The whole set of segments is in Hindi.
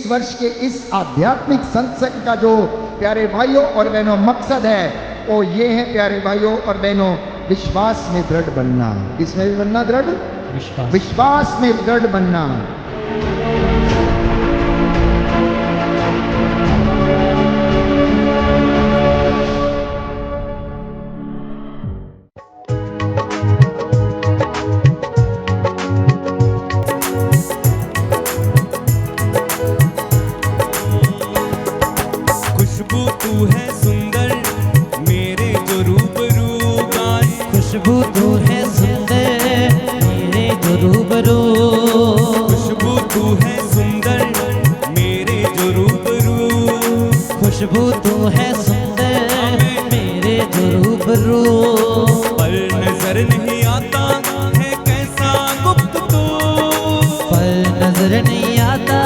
इस वर्ष के इस आध्यात्मिक सत्संग का जो प्यारे भाइयों और बहनों मकसद है वो ये है प्यारे भाइयों और बहनों, विश्वास में दृढ़ बनना। किसमें भी बनना? दृढ़ विश्वास में दृढ़ बनना। खुशबू तू है सुंदर मेरे जो रूबरू गाए, खुशबू तू है सुंदर मेरे जो रूबरू, खुशबू तू है सुंदर मेरे जो रूबरू, खुशबू तू है सुंदर मेरे जो रूबरू। पर नजर नहीं आता है कैसा गुप्त तू, पर नजर नहीं आता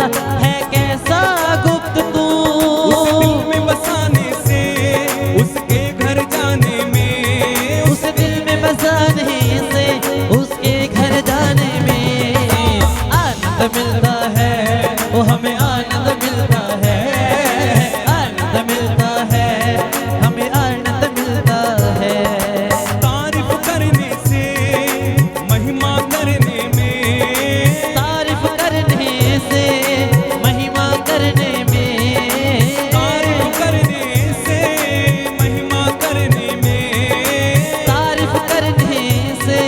है कैसा गुप्त तू, उस दिल में बसाने से उसके घर जाने में, उस दिल में बसाने से उसके घर जाने में आनंद मिलता है, वो हमें आनंद मिलता है, आनंद मिलता है, हमें आनंद मिलता है। तारीफ करने से महिमा करने में, तारीफ करने से महिमा करने में, तारीफ करने से महिमा करने में, तारीफ करने से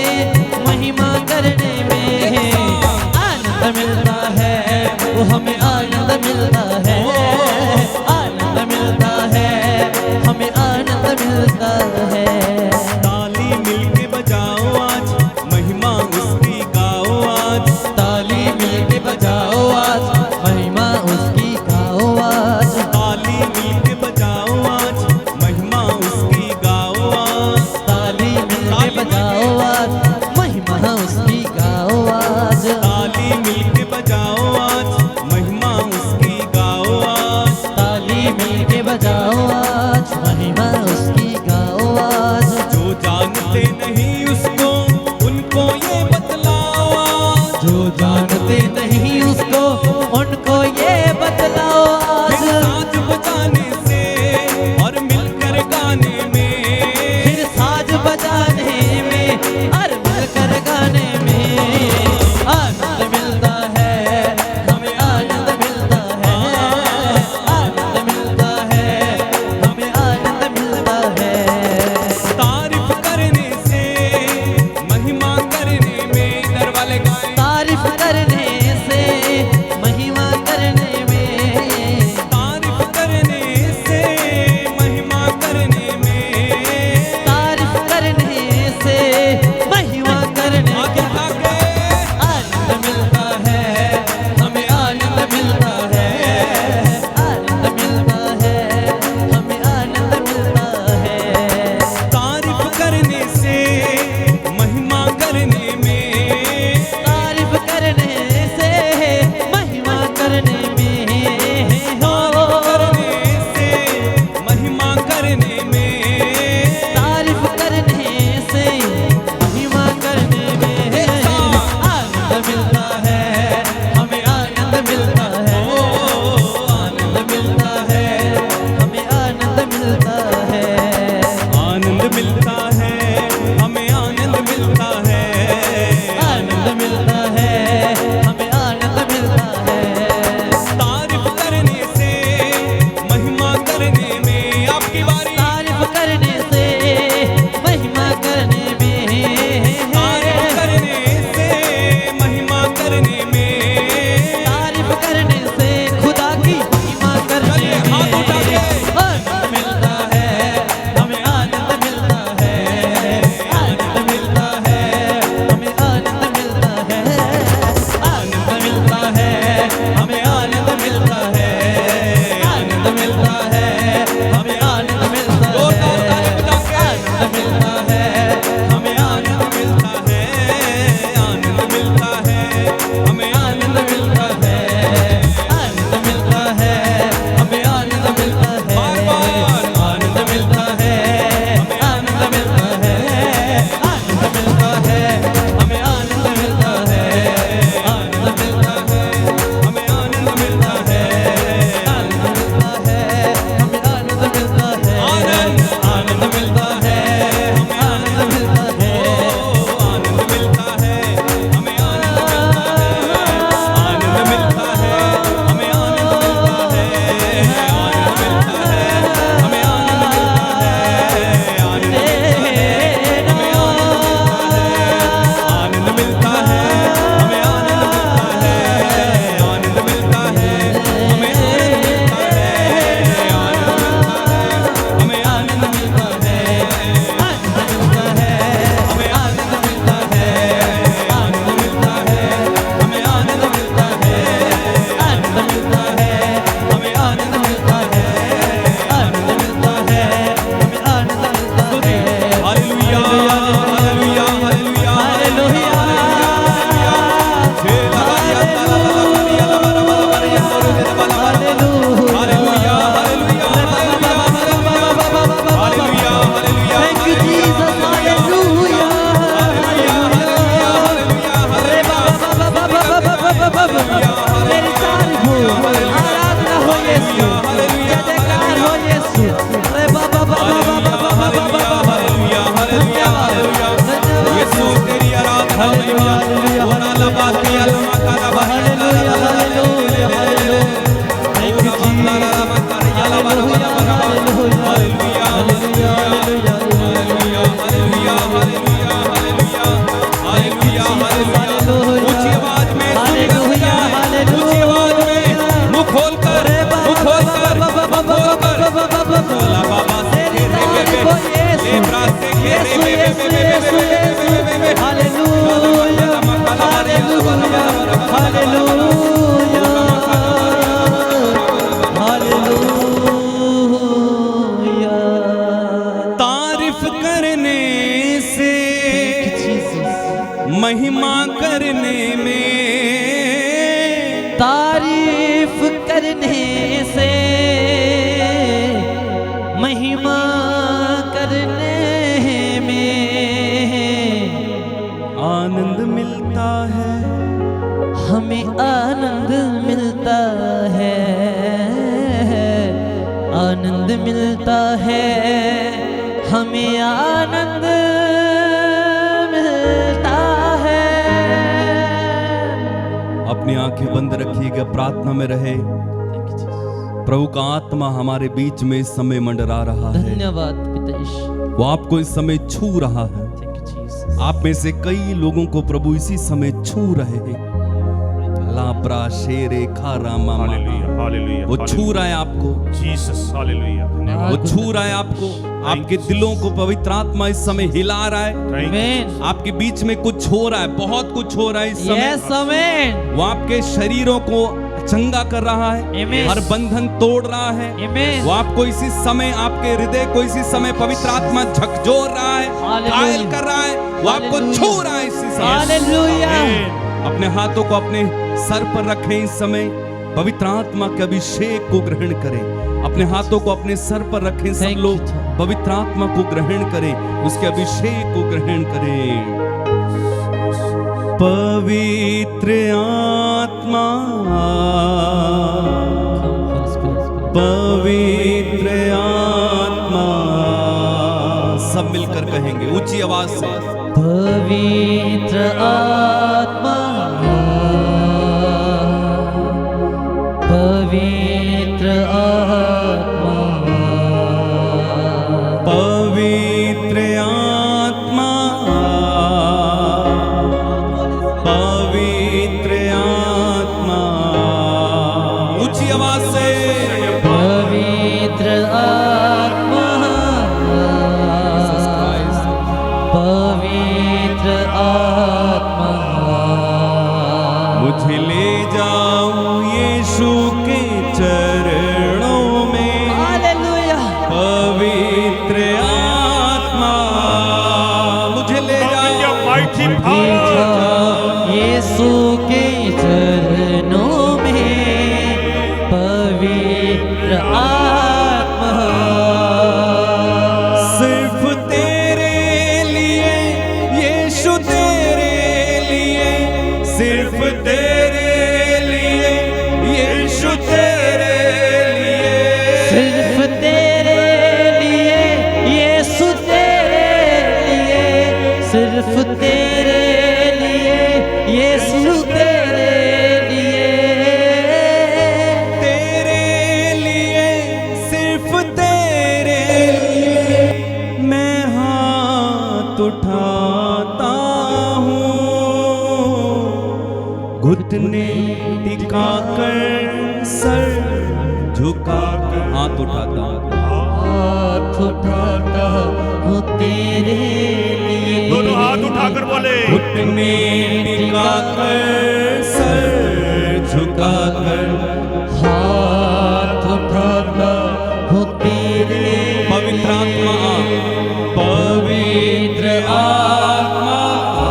महिमा करने में आनंद मिलता है, वो हमें आनंद मिलता है, आनंद मिलता है, हमें आनंद मिलता है। ताली मिलके बजाओ आज महिमा उसकी गाओ आज, ताली मिलके बजाओ आज महिमा उसकी गाओ आज, ताली मिलके बजाओ आज महिमा उसकी गाओ आज, ताली मिलके बजाओ आज महिमा उसकी गाओ आज, ताली मिलके बजाओ आज महिमा उसकी गाओ आज, ताली मिलके बजाओ आज महिमा उसकी गाओ आज। जो जानते नहीं उसको उनको ये बतलाओ आज, जो जानते नहीं उसको उनको ये बतलाओ आज, फिर साज बजाने से और मिलकर गाने में, फिर साज बजाने में और मिलकर गाने में करने में, तारीफ करने से, महिमा करने में आनंद मिलता है, हमें आनंद मिलता है, आनंद मिलता है, हमें आनंद मिलता है। अपनी आंखें बंद रखिएगा, प्रार्थना में रहे। प्रभु का आत्मा हमारे बीच में इस समय मंडरा रहा है। धन्यवाद पिता ईश्वर। वो आपको इस समय छू रहा है। आप में से कई लोगों को प्रभु इसी समय छू रहे हैं। लाब्रा शेरे खारा मामा, हालेलुया, हालेलुया, वो छू रहा है आपको, जीसस, हालेलुया, धन्यवाद, वो छू रहा है आपको। आपके दिलों को पवित्र आत्मा इस समय हिला रहा है। थैंक यू, आमीन। आपके बीच में कुछ हो रहा है, बहुत कुछ हो रहा है इस समय। यस आमीन। वो आपके शरीरों को चंगा कर रहा है, Amen. हर बंधन तोड़ रहा है। आमीन। वो आपको इसी समय, आपके हृदय को इसी समय पवित्र आत्मा झकझोर रहा है, Hallelujah. घायल कर रहा है। वो आपको Hallelujah. छू रहा है इसी समय। हालेलुया। अपने हाथों को अपने सर पर रखें इस समय, पवित्र आत्मा के अभिषेक को ग्रहण करें। अपने हाथों को अपने सर पर रखें सब Thank you, लोग, Jesus. पवित्र आत्मा को ग्रहण करें, उसके अभिषेक को ग्रहण करें। पवित्र आत्मा, पवित्र आत्मा, सब मिलकर कहेंगे ऊंची आवाज से। पवित्र आत्मा, पवित्र आत्मा, पवित्र आत्मा, पवित्र आत्मा, ऊंची आवाज से। पवित्र आत्मा, पवित्र आत्मा, मुझे ले जाओ यीशु के चरणों में। हालेलुया। पवित्र आत्मा, मुझे ले जाओ, माइटी ले पावर, जाओ यीशु के चरणों में, पवित्र आत्मा। सिर्फ तेरे लिए यीशु, तेरे लिए, सिर्फ तेरे लिए यीशु, तेरे लिए, सिर्फ तेरे लिए यीशु, तेरे लिए, सिर्फ तेरे लिए यीशु, तेरे लिए, तेरे लिए, सिर्फ तेरे लिए मैं हाथ उठाता हूँ, घुटने टिकाकर सर झुकाकर हाथ उठाता हूँ। हाथ उठाता हूँ तेरे लिए। दोनों हाथ उठाकर बोले, घुटने टिकाकर सर झुकाकर हाथ उठाता हूँ तेरे लिए। पवित्र आत्मा, पवित्र आत्मा,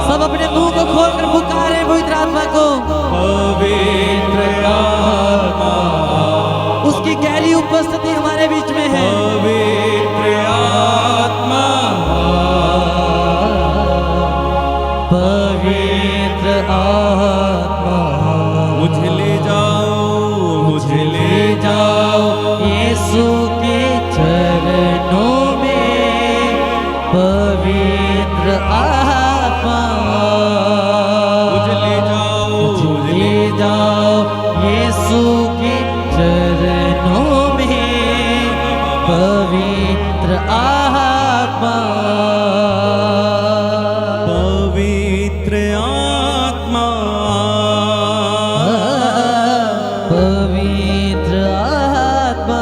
सब अपने मुंह को खोलकर पुकारे पवित्र आत्मा को। पवित्र आत्मा, उसकी गहरी उपस्थिति हमारे बीच में है। पवित्र आत्मा, पवित्र आत्मा, मुझे ले जाओ, मुझे ले जाओ यीशु के चरणों में, पवित्र आत्मा। मुझे ले जाओ, मुझे ले जाओ यीशु के चरणों में, पवित्र आत्मा। पवित्र आत्मा, पवित्र आत्मा।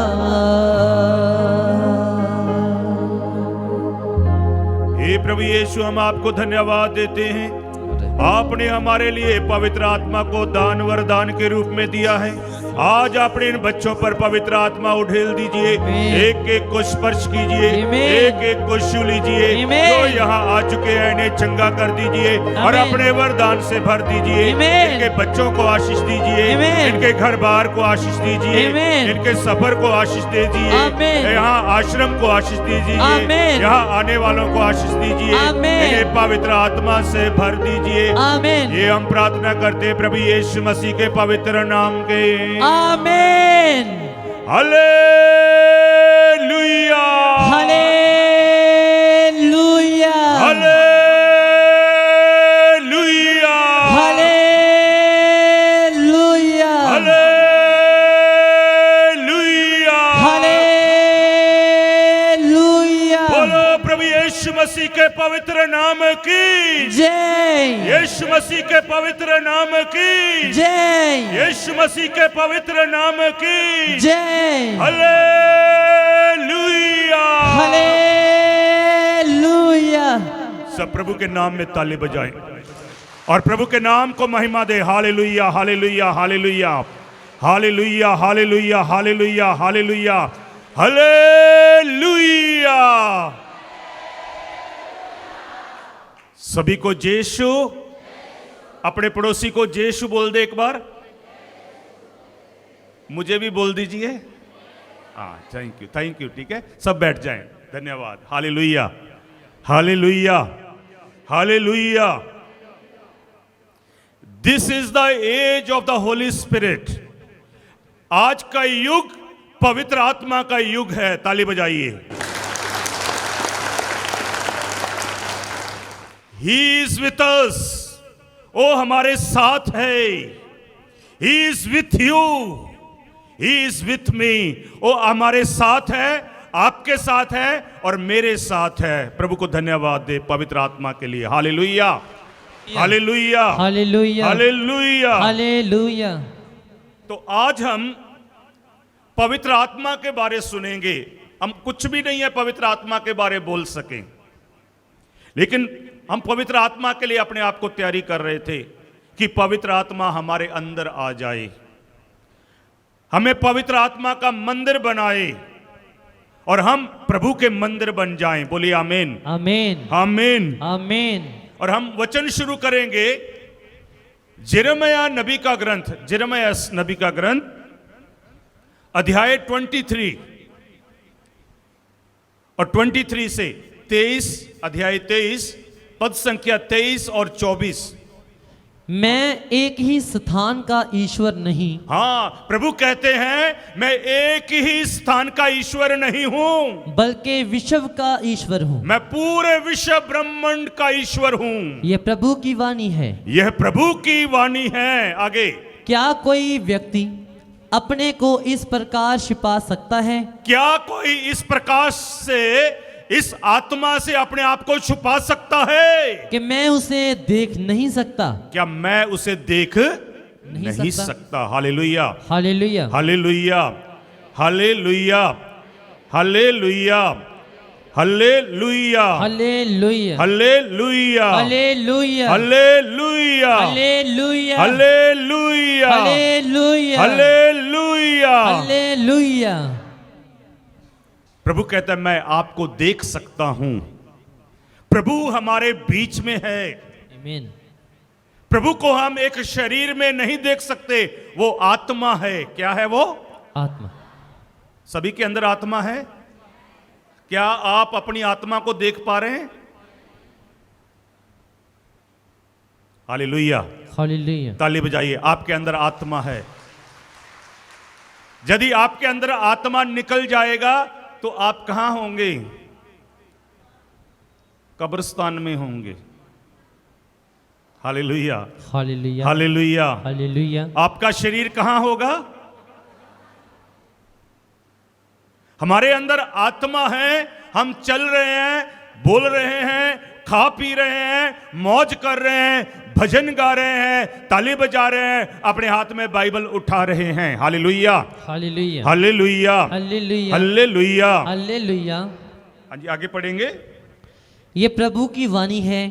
हे प्रभु यीशु, हम आपको धन्यवाद देते हैं। आपने हमारे लिए पवित्र आत्मा को दान वरदान के रूप में दिया है। आज अपने इन बच्चों पर पवित्र आत्मा उठेल दीजिए, एक एक को स्पर्श कीजिए, एक एक को छू लीजिए। जो यहाँ आ चुके हैं इन्हें चंगा कर दीजिए और अपने वरदान से भर दीजिए। इनके बच्चों को आशीष दीजिए, इनके घर बार को आशीष दीजिए, इनके सफर को आशीष दीजिए, यहाँ आश्रम को आशीष दीजिए, यहाँ आने वालों को आशीष दीजिए, इन्हें पवित्र आत्मा से भर दीजिए। ये हम प्रार्थना करते प्रभु यीशु मसीह के पवित्र नाम के। आमीन। Hallelujah, hallelujah, hallelujah, hallelujah, hallelujah, hallelujah. बोलो प्रभु यीशु मसीह के पवित्र नाम की जय, यीशु मसीह के पवित्र नाम की जय, यीशु मसीह के पवित्र नाम की जय। Hallelujah, hallelujah. सब प्रभु के नाम में ताली बजाएं और प्रभु के नाम को महिमा दे। Hallelujah, hallelujah, hallelujah, hallelujah, hallelujah, hallelujah, hallelujah, hallelujah. सभी को यीशु, अपने पड़ोसी को यीशु बोल दे एक बार। मुझे भी बोल दीजिए। हाँ, थैंक यू, थैंक यू। ठीक है, सब बैठ जाएं। धन्यवाद। Hallelujah, hallelujah, hallelujah. This is the age of the holy spirit. आज का युग पवित्र आत्मा का युग है। ताली बजाइए। He is with us. वो हमारे साथ है। He is with you. He is with me. वो हमारे साथ है, आपके साथ है और मेरे साथ है। प्रभु को धन्यवाद दे पवित्र आत्मा के लिए। Hallelujah, hallelujah, hallelujah, hallelujah, hallelujah. तो आज हम पवित्र आत्मा के बारे सुनेंगे। हम कुछ भी नहीं है पवित्र आत्मा के बारे बोल सकें, लेकिन हम पवित्र आत्मा के लिए अपने आप को तैयारी कर रहे थे कि पवित्र आत्मा हमारे अंदर आ जाए, हमें पवित्र आत्मा का मंदिर बनाए और हम प्रभु के मंदिर बन जाएं। बोलिए आमीन, आमीन, आमीन, आमीन। और हम वचन शुरू करेंगे यिर्मयाह नबी का ग्रंथ, यिर्मयाह नबी का ग्रंथ अध्याय 23 और 23 से 23, अध्याय 23 पद संख्या 23 और 24। मैं एक ही स्थान का ईश्वर नहीं। हाँ, प्रभु कहते हैं मैं एक ही स्थान का ईश्वर नहीं हूं, बल्कि विश्व का ईश्वर हूँ। मैं पूरे विश्व ब्रह्मांड का ईश्वर हूं। यह प्रभु की वाणी है। यह प्रभु की वाणी है। आगे, क्या कोई व्यक्ति अपने को इस प्रकार छिपा सकता है? क्या कोई इस प्रकाश से, इस आत्मा से अपने आप को छुपा सकता है कि मैं उसे देख नहीं सकता? क्या मैं उसे देख नहीं सकता? Hallelujah, hallelujah, hallelujah, hallelujah, hallelujah, hallelujah, hallelujah, hallelujah, hallelujah, hallelujah, hallelujah, hallelujah, hallelujah, hallelujah. Hallelujah. प्रभु कहता है मैं आपको देख सकता हूं। प्रभु हमारे बीच में है। आमीन। प्रभु को हम एक शरीर में नहीं देख सकते, वो आत्मा है। क्या है वो? आत्मा। सभी के अंदर आत्मा है। क्या आप अपनी आत्मा को देख पा रहे हैं? Hallelujah, hallelujah. ताली बजाइए। आपके अंदर आत्मा है। यदि आपके अंदर आत्मा निकल जाएगा तो आप कहां होंगे? कब्रिस्तान में होंगे। Hallelujah, hallelujah, hallelujah, hallelujah. आपका शरीर कहां होगा? हमारे अंदर आत्मा है। हम चल रहे हैं, बोल रहे हैं, खा पी रहे हैं, मौज कर रहे हैं, भजन गा रहे हैं, ताली बजा रहे हैं, अपने हाथ में बाइबल उठा रहे हैं। Hallelujah, hallelujah, hallelujah, hallelujah, hallelujah, hallelujah. हाँ जी, आगे पढ़ेंगे। ये प्रभु की वाणी है।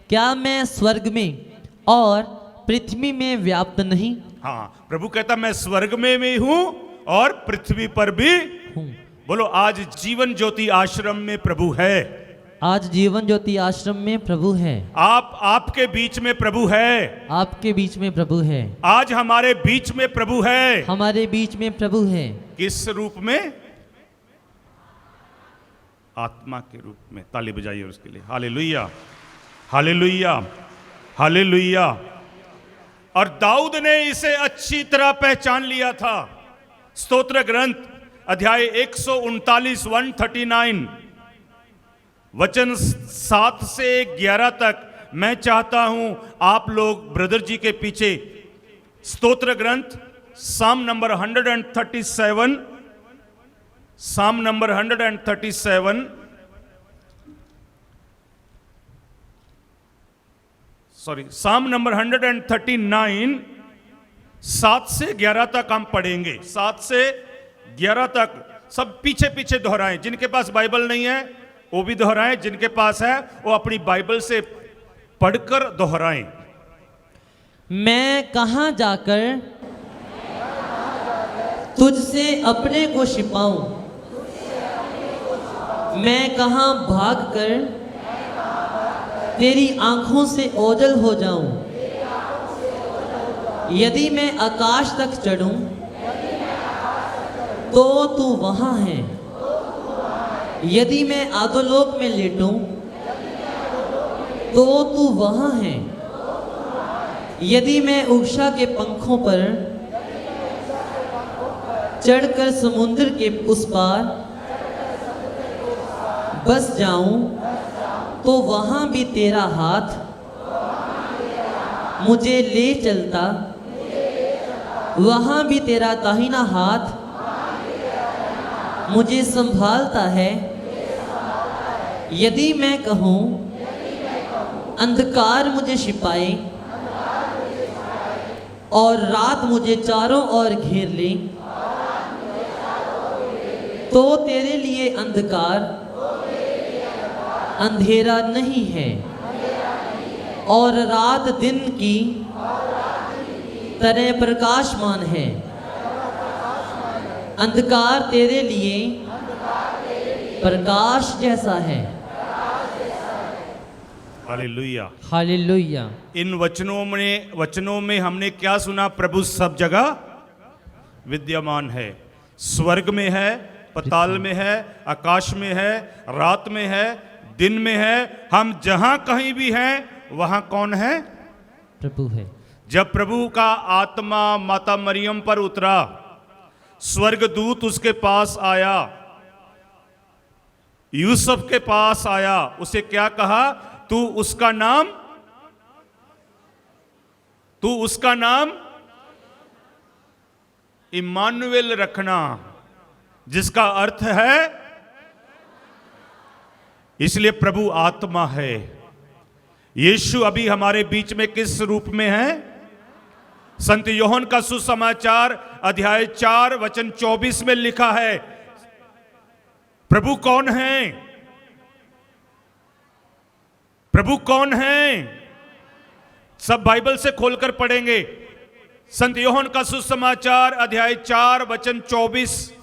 क्या मैं स्वर्ग में और पृथ्वी में व्याप्त नहीं हाँ, प्रभु कहता मैं स्वर्ग में भी हूं और पृथ्वी पर भी हूँ। बोलो, आज जीवन ज्योति आश्रम में प्रभु है। आज जीवन ज्योति आश्रम में प्रभु है। आपके बीच में प्रभु है। आपके बीच में प्रभु है। आज हमारे बीच में प्रभु है। हमारे बीच में प्रभु है। किस रूप में? आत्मा के रूप में। ताली बजाइए उसके लिए। Hallelujah, hallelujah, hallelujah. और दाऊद ने इसे अच्छी तरह पहचान लिया था। स्तोत्र ग्रंथ अध्याय 139 139 वचन 7 से 11 तक मैं चाहता हूं आप लोग ब्रदर जी के पीछे स्तोत्र ग्रंथ साम नंबर 137, साम नंबर 137, सॉरी साम नंबर 139 7 से 11 तक हम पढ़ेंगे। 7 से 11 तक सब पीछे पीछे दोहराएं। जिनके पास बाइबल नहीं है वो भी दोहराएं, जिनके पास है वो अपनी बाइबल से पढ़कर दोहराएं। मैं कहां जाकर तुझसे अपने को छिपाऊं, मैं कहां भागकर तेरी आंखों से ओझल हो जाऊं। यदि मैं आकाश तक चढ़ूं तो तू वहां है। यदि मैं अधोलोक में लेटूं तो तू वहां है। यदि मैं उषा के पंखों पर चढ़कर समुद्र के उस पार बस जाऊं तो वहां भी तेरा हाथ मुझे ले चलता, वहां भी तेरा दाहिना हाथ मुझे संभालता है। यदि मैं कहूं अंधकार मुझे छिपाए और रात मुझे चारों ओर घेर ले, तो तेरे लिए अंधकार अंधेरा नहीं है और रात दिन की तरह प्रकाशमान है। अंधकार तेरे लिए प्रकाश जैसा है। Hallelujah, hallelujah. इन वचनों में हमने क्या सुना? प्रभु सब जगह विद्यमान है। स्वर्ग में है, पताल में है, आकाश में है, रात में है, दिन में है। हम जहां कहीं भी हैं वहां कौन है? प्रभु है। जब प्रभु का आत्मा माता मरियम पर उतरा, स्वर्गदूत उसके पास आया, यूसुफ के पास आया, उसे क्या कहा? तू उसका नाम इम्मानुएल रखना, जिसका अर्थ है, इसलिए प्रभु आत्मा है। यीशु अभी हमारे बीच में किस रूप में है? संत योहन का सुसमाचार अध्याय 4 वचन 24 में लिखा है। प्रभु कौन है? प्रभु कौन है? सब बाइबल से खोलकर पढ़ेंगे। संत योहन का सुसमाचार अध्याय 4 वचन 24,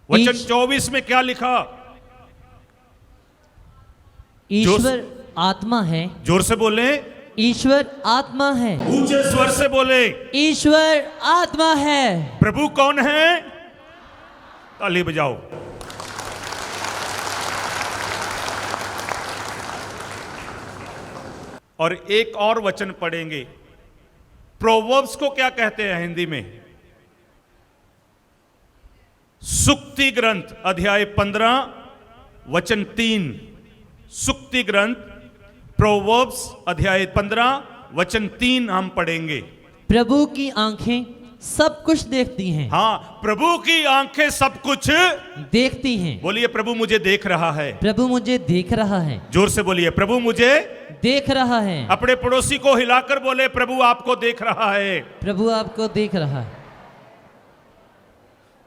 वचन 24 में क्या लिखा? ईश्वर आत्मा है। जोर से बोले। ईश्वर आत्मा है। ऊंचे स्वर से बोले। ईश्वर आत्मा है। प्रभु कौन है? ताली बजाओ। और एक और वचन पढ़ेंगे। प्रोवर्ब्स को क्या कहते हैं हिंदी में? सुक्ति ग्रंथ अध्याय 15 वचन 3। सुक्ति ग्रंथ प्रोवर्ब्स अध्याय 15 वचन 3 हम पढ़ेंगे। प्रभु की आंखें सब कुछ देखती हैं। हाँ, प्रभु की आंखें सब कुछ देखती हैं। बोलिए, प्रभु मुझे देख रहा है। प्रभु मुझे देख रहा है। जोर से बोलिए, प्रभु मुझे देख रहा है। अपने पड़ोसी को हिलाकर बोले, प्रभु आपको देख रहा है। प्रभु आपको देख रहा है।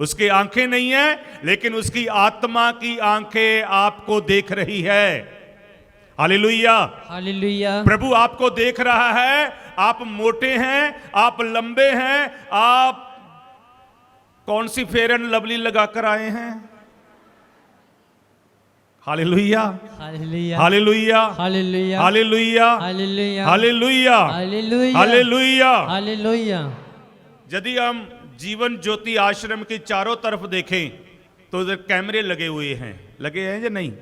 उसकी आंखें नहीं है, लेकिन उसकी आत्मा की आंखें आपको देख रही है। हालेलुया। हालेलुया। प्रभु आपको देख रहा है, आप मोटे हैं, आप लंबे हैं, आप कौन सी फेयर एंड लवली लगाकर आए हैं? Hallelujah, hallelujah. Hallelujah, hallelujah. Hallelujah, hallelujah. Hallelujah, hallelujah. Hallelujah. Hallelujah. यदि हम जीवन ज्योति आश्रम के चारों तरफ देखें तो उधर कैमरे लगे हुए हैं, लगे हैं या नहीं?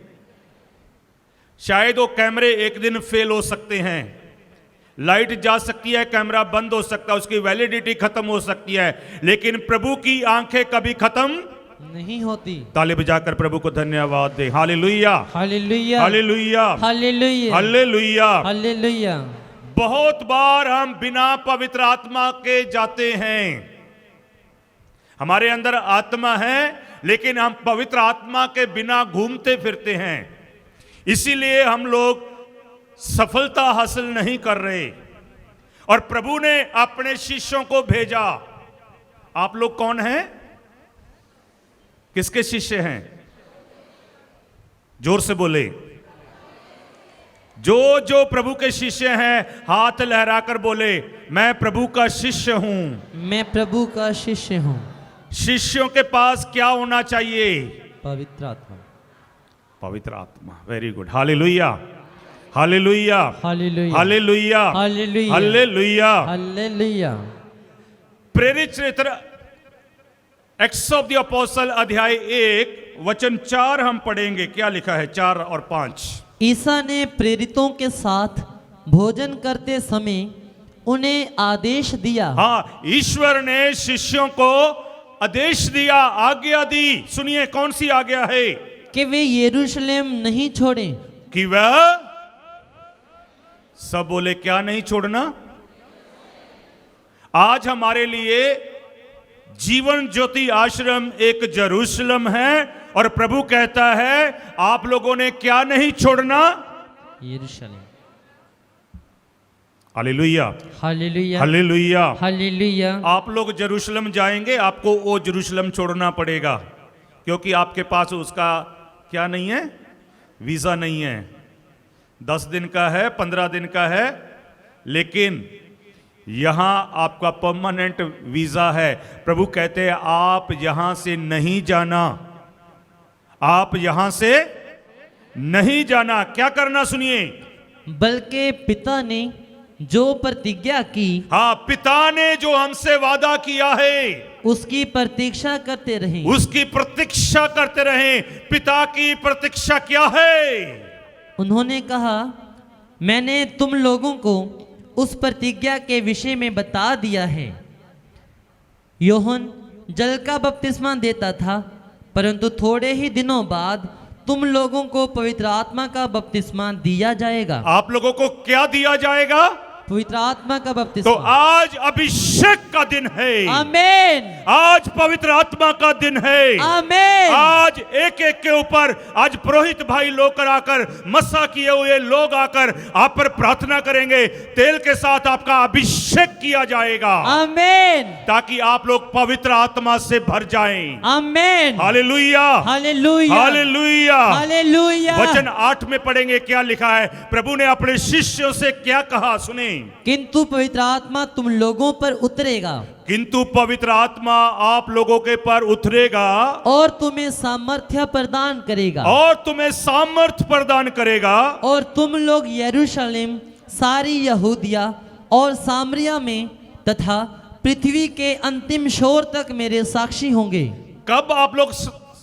शायद वो कैमरे एक दिन फेल हो सकते हैं, लाइट जा सकती है, कैमरा बंद हो सकता है, उसकी वैलिडिटी खत्म हो सकती है, लेकिन प्रभु की आंखें कभी खत्म नहीं होती। ताली बजाकर प्रभु को धन्यवाद दे। Hallelujah, hallelujah. Hallelujah, hallelujah. Hallelujah. Hallelujah. बहुत बार हम बिना पवित्र आत्मा के जाते हैं। हमारे अंदर आत्मा है, लेकिन हम पवित्र आत्मा के बिना घूमते फिरते हैं, इसीलिए हम लोग सफलता हासिल नहीं कर रहे। और प्रभु ने अपने शिष्यों को भेजा। आप लोग कौन हैं? किसके शिष्य हैं? जोर से बोले। जो जो प्रभु के शिष्य हैं हाथ लहराकर बोले, मैं प्रभु का शिष्य हूं। मैं प्रभु का शिष्य हूँ। शिष्यों के पास क्या होना चाहिए? पवित्र आत्मा। पवित्र आत्मा। Very good. Hallelujah, hallelujah, hallelujah. Hallelujah, hallelujah. Hallelujah. Hallelujah. प्रेरित चरित्र एक्ट्स ऑफ द अपोस्टल अध्याय 1 वचन 4 हम पढ़ेंगे। क्या लिखा है? 4 और 5। ईसा ने प्रेरितों के साथ भोजन करते समय उन्हें आदेश दिया। हाँ, ईश्वर ने शिष्यों को आदेश दिया, आज्ञा दी। सुनिए कौन सी आज्ञा है? कि वे यरूशलेम नहीं छोड़ें। कि वह, सब बोले क्या नहीं छोड़ना? आज हमारे लिए जीवन ज्योति आश्रम एक यरूशलेम है और प्रभु कहता है आप लोगों ने क्या नहीं छोड़ना? यरूशलेम। Hallelujah, hallelujah. हालेलुया। हालेलुया। आप लोग यरूशलेम जाएंगे, आपको वो यरूशलेम छोड़ना पड़ेगा, क्योंकि आपके पास उसका क्या नहीं है? वीजा नहीं है। 10 दिन का है, 15 दिन का है, लेकिन यहां आपका परमानेंट वीजा है। प्रभु कहते हैं आप यहां से नहीं जाना, आप यहां से नहीं जाना। क्या करना? सुनिए। बल्कि पिता ने जो प्रतिज्ञा की, हाँ, पिता ने जो हमसे वादा किया है उसकी प्रतीक्षा करते रहें। उसकी प्रतीक्षा करते रहें। पिता की प्रतीक्षा क्या है? उन्होंने कहा, मैंने तुम लोगों को उस प्रतिज्ञा के विषय में बता दिया है। योहन जल का बपतिस्मा देता था, परंतु थोड़े ही दिनों बाद तुम लोगों को पवित्र आत्मा का बपतिस्मा दिया जाएगा। आप लोगों को क्या दिया जाएगा? पवित्र आत्मा का तो बपतिस्मा। आज अभिषेक का दिन है। आमीन। आज पवित्र आत्मा का दिन है। आमीन। आज एक एक के ऊपर आज पुरोहित भाई लोग आकर, मसा किए हुए लोग आकर आप पर प्रार्थना करेंगे। तेल के साथ आपका अभिषेक किया जाएगा, आमीन, ताकि आप लोग पवित्र आत्मा से भर जाएं। आमीन। Hallelujah, hallelujah. हालेलुया। हालेलुया। वचन 8 में पढ़ेंगे क्या लिखा है। प्रभु ने अपने शिष्यों से क्या कहा, सुने। किंतु पवित्र आत्मा तुम लोगों पर उतरेगा, किंतु पवित्र आत्मा आप लोगों के पर उतरेगा और तुम्हें सामर्थ्य प्रदान करेगा, और तुम्हें सामर्थ प्रदान करेगा, और तुम लोग यरूशलेम, सारी यहूदिया और सामरिया में तथा पृथ्वी के अंतिम छोर तक मेरे साक्षी होंगे। कब आप लोग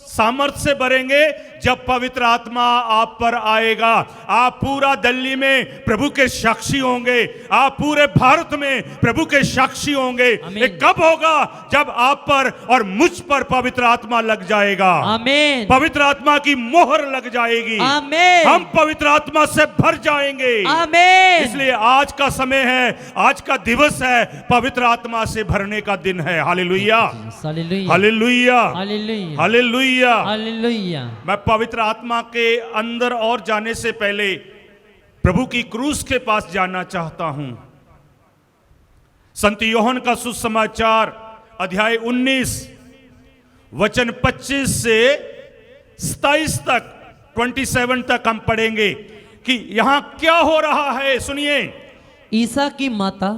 सामर्थ से भरेंगे? जब पवित्र आत्मा आप पर आएगा। आप पूरा दिल्ली में प्रभु के साक्षी होंगे, आप पूरे भारत में प्रभु के साक्षी होंगे। ये कब होगा? जब आप पर और मुझ पर पवित्र आत्मा लग जाएगा। आमीन। पवित्र आत्मा की मोहर लग जाएगी। आमीन। हम पवित्र आत्मा से भर जाएंगे। आमीन। इसलिए आज का समय है, आज का दिवस है, पवित्र आत्मा से भरने का दिन है। Hallelujah, hallelujah. Hallelujah, hallelujah. Hallelujah. Hallelujah. मैं पवित्र आत्मा के अंदर और जाने से पहले प्रभु की क्रूस के पास जाना चाहता हूं। संत योहन का सुसमाचार अध्याय 19 वचन 25 से 27 तक, 27 तक हम पढ़ेंगे। कि यहां क्या हो रहा है। सुनिए, ईसा की माता,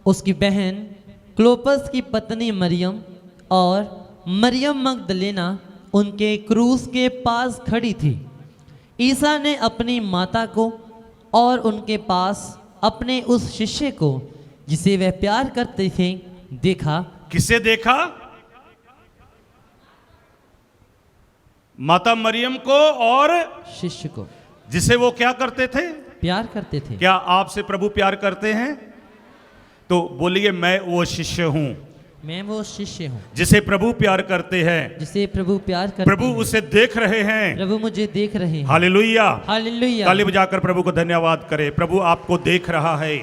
उसकी बहन क्लोपस की पत्नी मरियम और मरियम मगदलेना उनके क्रूस के पास खड़ी थी। ईसा ने अपनी माता को और उनके पास अपने उस शिष्य को जिसे वह प्यार करते थे देखा। किसे देखा? माता मरियम को और शिष्य को जिसे वो क्या करते थे? प्यार करते थे। क्या आपसे प्रभु प्यार करते हैं? तो बोलिए, मैं वो शिष्य हूं मैं वो शिष्य हूँ जिसे प्रभु प्यार करते हैं। जिसे प्रभु प्यार करते प्रभु हैं। उसे देख रहे हैं। प्रभु मुझे देख रहे हैं। Hallelujah, hallelujah. ताली बजाकर प्रभु को धन्यवाद करें। प्रभु आपको देख रहा है।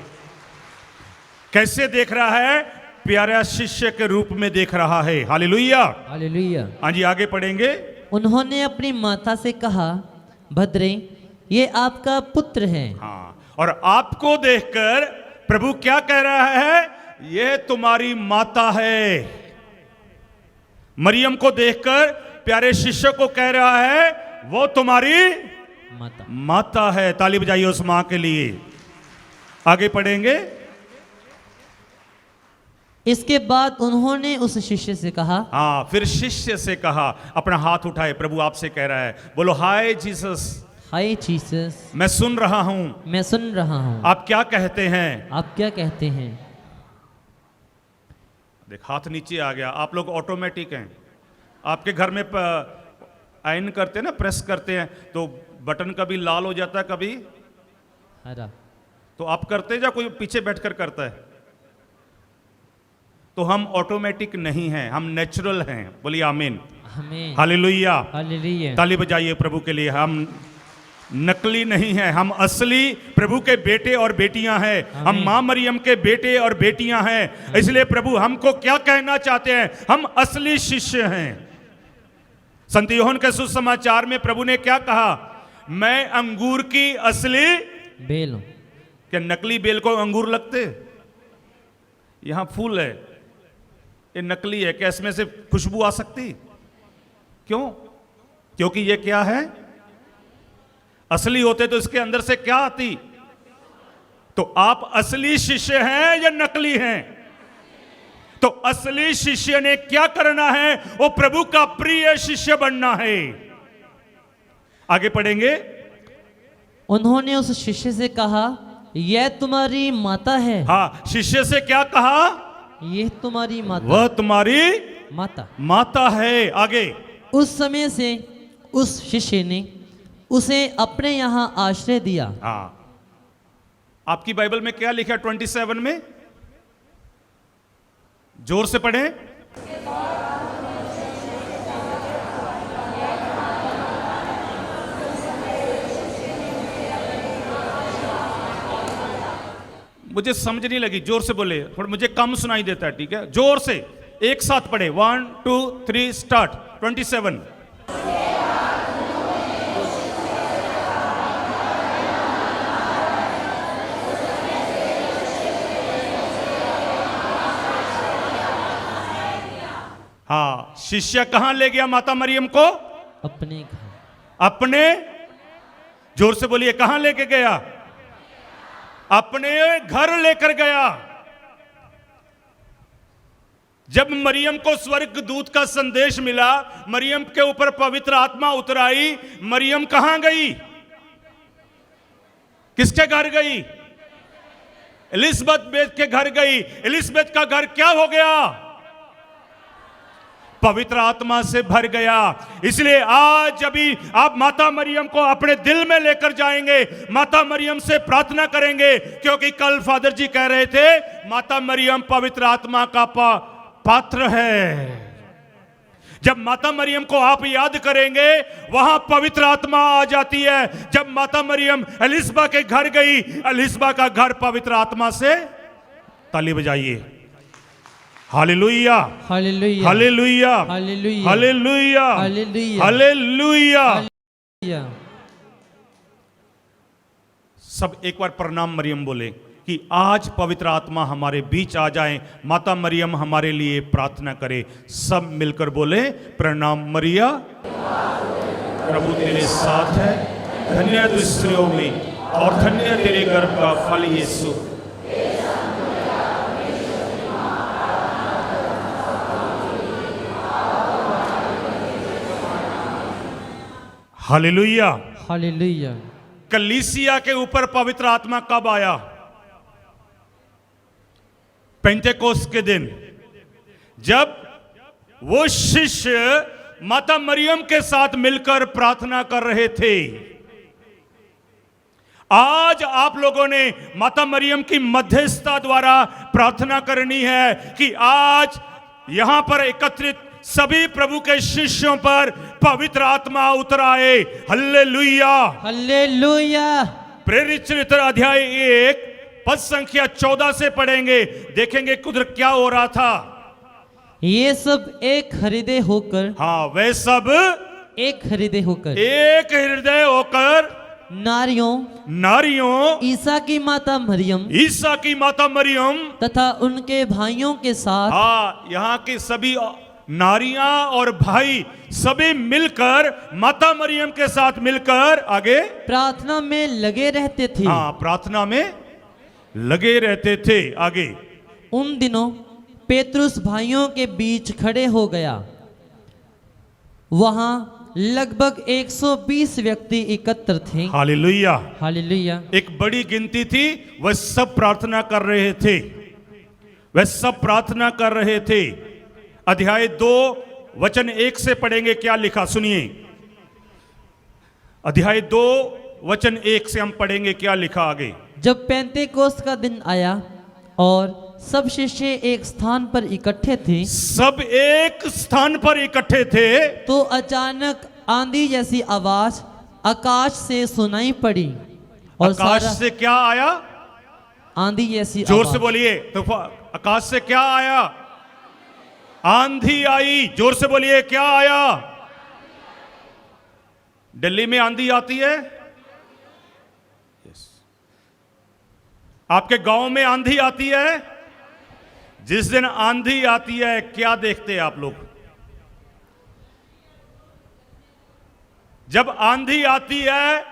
कैसे देख रहा है? प्यारा शिष्य के रूप में देख रहा है। Hallelujah, hallelujah. हाँ जी, आगे पढ़ेंगे। उन्होंने अपनी माता से कहा, भद्रे, ये आपका पुत्र है। हाँ, और आपको देखकर प्रभु क्या कह रहा है? ये तुम्हारी माता है। मरियम को देखकर प्यारे शिष्य को कह रहा है, वो तुम्हारी माता है। ताली बजाइए उस मां के लिए। आगे पढ़ेंगे। इसके बाद उन्होंने उस शिष्य से कहा, हाँ, फिर शिष्य से कहा, अपना हाथ उठाए, प्रभु आपसे कह रहा है, बोलो हाय जीसस। हाय जीसस, मैं सुन रहा हूं। मैं सुन रहा हूं। आप क्या कहते हैं? आप क्या कहते हैं? देख, हाथ नीचे आ गया। आप लोग ऑटोमेटिक हैं। आपके घर में आयन करते हैं ना, प्रेस करते हैं तो बटन कभी लाल हो जाता है, कभी हरा। तो आप करते हैं या कोई पीछे बैठकर करता है? तो हम ऑटोमेटिक नहीं हैं, हम नेचुरल हैं। बोलिए आमीन। आमीन। हालेलुया। हालेलुया। ताली बजाइए प्रभु के लिए। हम नकली नहीं हैं, हम असली प्रभु के बेटे और बेटियां हैं। हम मां मरियम के बेटे और बेटियां हैं। इसलिए प्रभु हमको क्या कहना चाहते हैं? हम असली शिष्य हैं। संत यूहन्ना के सुसमाचार में प्रभु ने क्या कहा? मैं अंगूर की असली बेल हूं। क्या नकली बेल को अंगूर लगते? यहां फूल है, ये नकली है। क्या इसमें से खुशबू आ सकती? क्यों? क्योंकि ये क्या है? असली होते तो इसके अंदर से क्या आती? तो आप असली शिष्य हैं या नकली हैं? तो असली शिष्य ने क्या करना है? वो प्रभु का प्रिय शिष्य बनना है। आगे पढ़ेंगे। उन्होंने उस शिष्य से कहा, यह तुम्हारी माता है। हाँ, शिष्य से क्या कहा? यह तुम्हारी माता। वह तुम्हारी माता है। आगे। उस समय से उस शिष्य ने उसे अपने यहां आश्रय दिया। हाँ, आपकी बाइबल में क्या लिखा है 27 में? जोर से पढ़ें। मुझे समझ नहीं लगी, जोर से बोले, थोड़ा मुझे कम सुनाई देता है। ठीक है, जोर से एक साथ पढ़े। 1 2 3 स्टार्ट। 27। हाँ, शिष्य कहां ले गया माता मरियम को? अपने घर। अपने, जोर से बोलिए, कहां लेके गया? अपने घर लेकर गया। जब मरियम को स्वर्ग दूत का संदेश मिला, मरियम के ऊपर पवित्र आत्मा उतर आई, मरियम कहां गई? किसके घर गई? एलिसबेथ के घर गई। एलिसबेथ का घर क्या हो गया? पवित्र आत्मा से भर गया। इसलिए आज अभी आप माता मरियम को अपने दिल में लेकर जाएंगे, माता मरियम से प्रार्थना करेंगे, क्योंकि कल फादर जी कह रहे थे माता मरियम पवित्र आत्मा का पात्र है। जब माता मरियम को आप याद करेंगे, वहां पवित्र आत्मा आ जाती है। जब माता मरियम एलिसबा के घर गई, एलिसबा का घर पवित्र आत्मा से, ताली बजाइए, hallelujah, hallelujah, hallelujah, hallelujah, hallelujah, hallelujah, hallelujah. सब एक बार प्रणाम मरियम बोले कि आज पवित्र आत्मा हमारे बीच आ जाए, माता मरियम हमारे लिए प्रार्थना करे। सब मिलकर बोले, प्रणाम मरिया, प्रभु तेरे साथ है, धन्य तू स्त्रियों में और धन्य तेरे गर्भ का फल यीशु। हालेलुया। हालेलुया। कलीसिया के ऊपर पवित्र आत्मा कब आया? पेंटेकोस्त के दिन, जब वो शिष्य माता मरियम के साथ मिलकर प्रार्थना कर रहे थे। आज आप लोगों ने माता मरियम की मध्यस्थता द्वारा प्रार्थना करनी है कि आज यहां पर एकत्रित सभी प्रभु के शिष्यों पर पवित्र आत्मा उतर आए। हल्लेलुया। हालेलुया। प्रेरित चरित्र अध्याय 1 पद संख्या 14 से पढ़ेंगे, देखेंगे उधर क्या हो रहा था। ये सब एक हृदय होकर, हाँ, वे सब एक हृदय होकर, एक हृदय होकर नारियों ईसा की माता मरियम, ईसा की माता मरियम तथा उनके भाइयों के साथ, हाँ, यहाँ के सभी नारियां और भाई सभी मिलकर माता मरियम के साथ मिलकर आगे प्रार्थना में लगे रहते थे। हाँ, प्रार्थना में लगे रहते थे। आगे, उन दिनों पेतरुस भाइयों के बीच खड़े हो गया। वहां लगभग 120 व्यक्ति एकत्र थे। हालेलुया। हालेलुया। एक बड़ी गिनती थी, वह सब प्रार्थना कर रहे थे। वह सब प्रार्थना कर रहे थे। अध्याय 2 वचन 1 से पढ़ेंगे, क्या लिखा सुनिए। अध्याय 2 वचन 1 से हम पढ़ेंगे, क्या लिखा आगे। जब पेंतेकोस्त का दिन आया और सब शिष्य एक स्थान पर इकट्ठे थे, सब एक स्थान पर इकट्ठे थे, तो अचानक आंधी जैसी आवाज आकाश से सुनाई पड़ी। और आकाश से क्या आया? आंधी जैसी जोर आवाज। से बोलिए। तो आकाश से क्या आया? आंधी आई। जोर से बोलिए, क्या आया? दिल्ली में आंधी आती है? यस। आपके गांव में आंधी आती है? जिस दिन आंधी आती है, क्या देखते हैं आप लोग? जब आंधी आती है,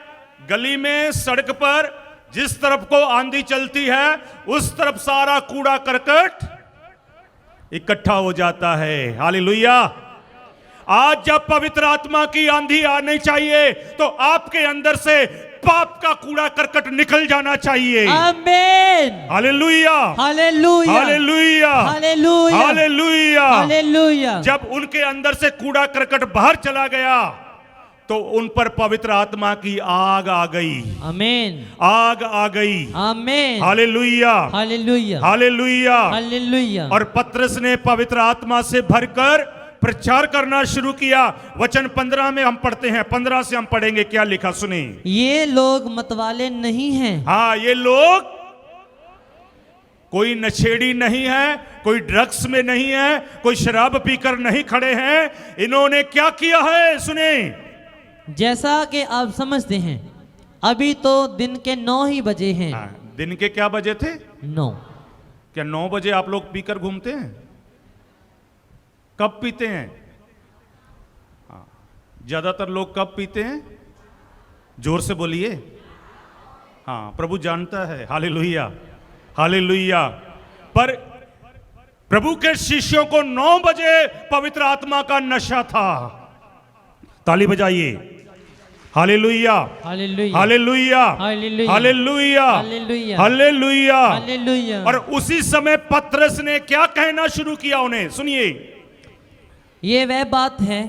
गली में, सड़क पर जिस तरफ को आंधी चलती है, उस तरफ सारा कूड़ा करकट इकट्ठा हो जाता है। हालेलुया। आज जब पवित्र आत्मा की आंधी आनी चाहिए, तो आपके अंदर से पाप का कूड़ा करकट निकल जाना चाहिए। आमीन। Hallelujah. Hallelujah. Hallelujah. Hallelujah. Hallelujah. Hallelujah. जब उनके अंदर से कूड़ा करकट बाहर चला गया, तो उन पर पवित्र आत्मा की आग आ गई। आमीन। आग आ गई। आमीन। हालेलुया। हालेलुया। हालेलुया। हालेलुया। और पतरस ने पवित्र आत्मा से भरकर प्रचार करना शुरू किया। वचन 15 में हम पढ़ते हैं, 15 से हम पढ़ेंगे, क्या लिखा सुने। ये लोग मतवाले नहीं हैं। हाँ, ये लोग कोई नशेड़ी नहीं है, कोई ड्रग्स में नहीं है, कोई शराब पीकर नहीं खड़े हैं। इन्होंने क्या किया है सुने। जैसा कि आप समझते हैं, अभी तो दिन के 9 ही बजे हैं। हाँ, दिन के क्या बजे थे? 9। क्या 9 बजे आप लोग पीकर घूमते हैं? कब पीते हैं? हाँ, ज्यादातर लोग कब पीते हैं? जोर से बोलिए। हाँ, प्रभु जानता है। हालेलुया। हालेलुया। पर प्रभु के शिष्यों को 9 बजे पवित्र आत्मा का नशा था। ताली बजाइए। Hallelujah. Hallelujah. Hallelujah. Hallelujah. Hallelujah. Hallelujah. Hallelujah. Hallelujah. और उसी समय पतरस ने क्या कहना शुरू किया उन्हें, सुनिए। ये वह बात है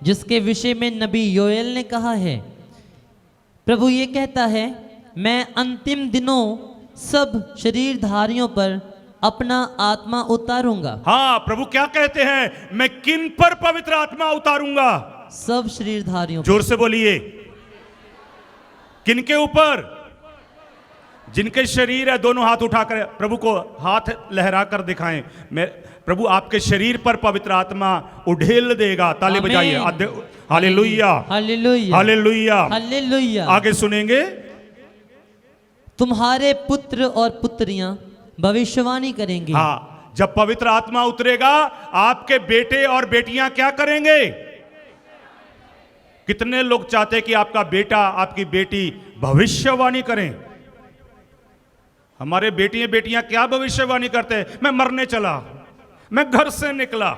जिसके विषय में नबी योएल ने कहा है, प्रभु ये कहता है, मैं अंतिम दिनों सब शरीरधारियों पर अपना आत्मा उतारूंगा। हाँ, प्रभु क्या कहते हैं? मैं किन पर पवित्र आत्मा उतारूंगा? सब शरीरधारियों पर। जोर से बोलिए। किनके ऊपर? जिनके शरीर है, दोनों हाथ उठाकर प्रभु को हाथ लहरा कर दिखाएं। मैं प्रभु आपके शरीर पर पवित्र आत्मा उड़ेल देगा। ताली आमीन। बजाइए। हालेलुया। हालेलुया। हालेलुया। हालेलुया। आगे सुनेंगे। तुम्हारे पुत्र और पुत्रियां भविष्यवाणी करेंगे। हाँ, जब पवित्र आत्मा उतरेगा, आपके बेटे और बेटियां क्या करेंगे? कितने लोग चाहते कि आपका बेटा आपकी बेटी भविष्यवाणी करें? हमारे बेटियां बेटियां क्या भविष्यवाणी करते हैं? मैं मरने चला, मैं घर से निकला।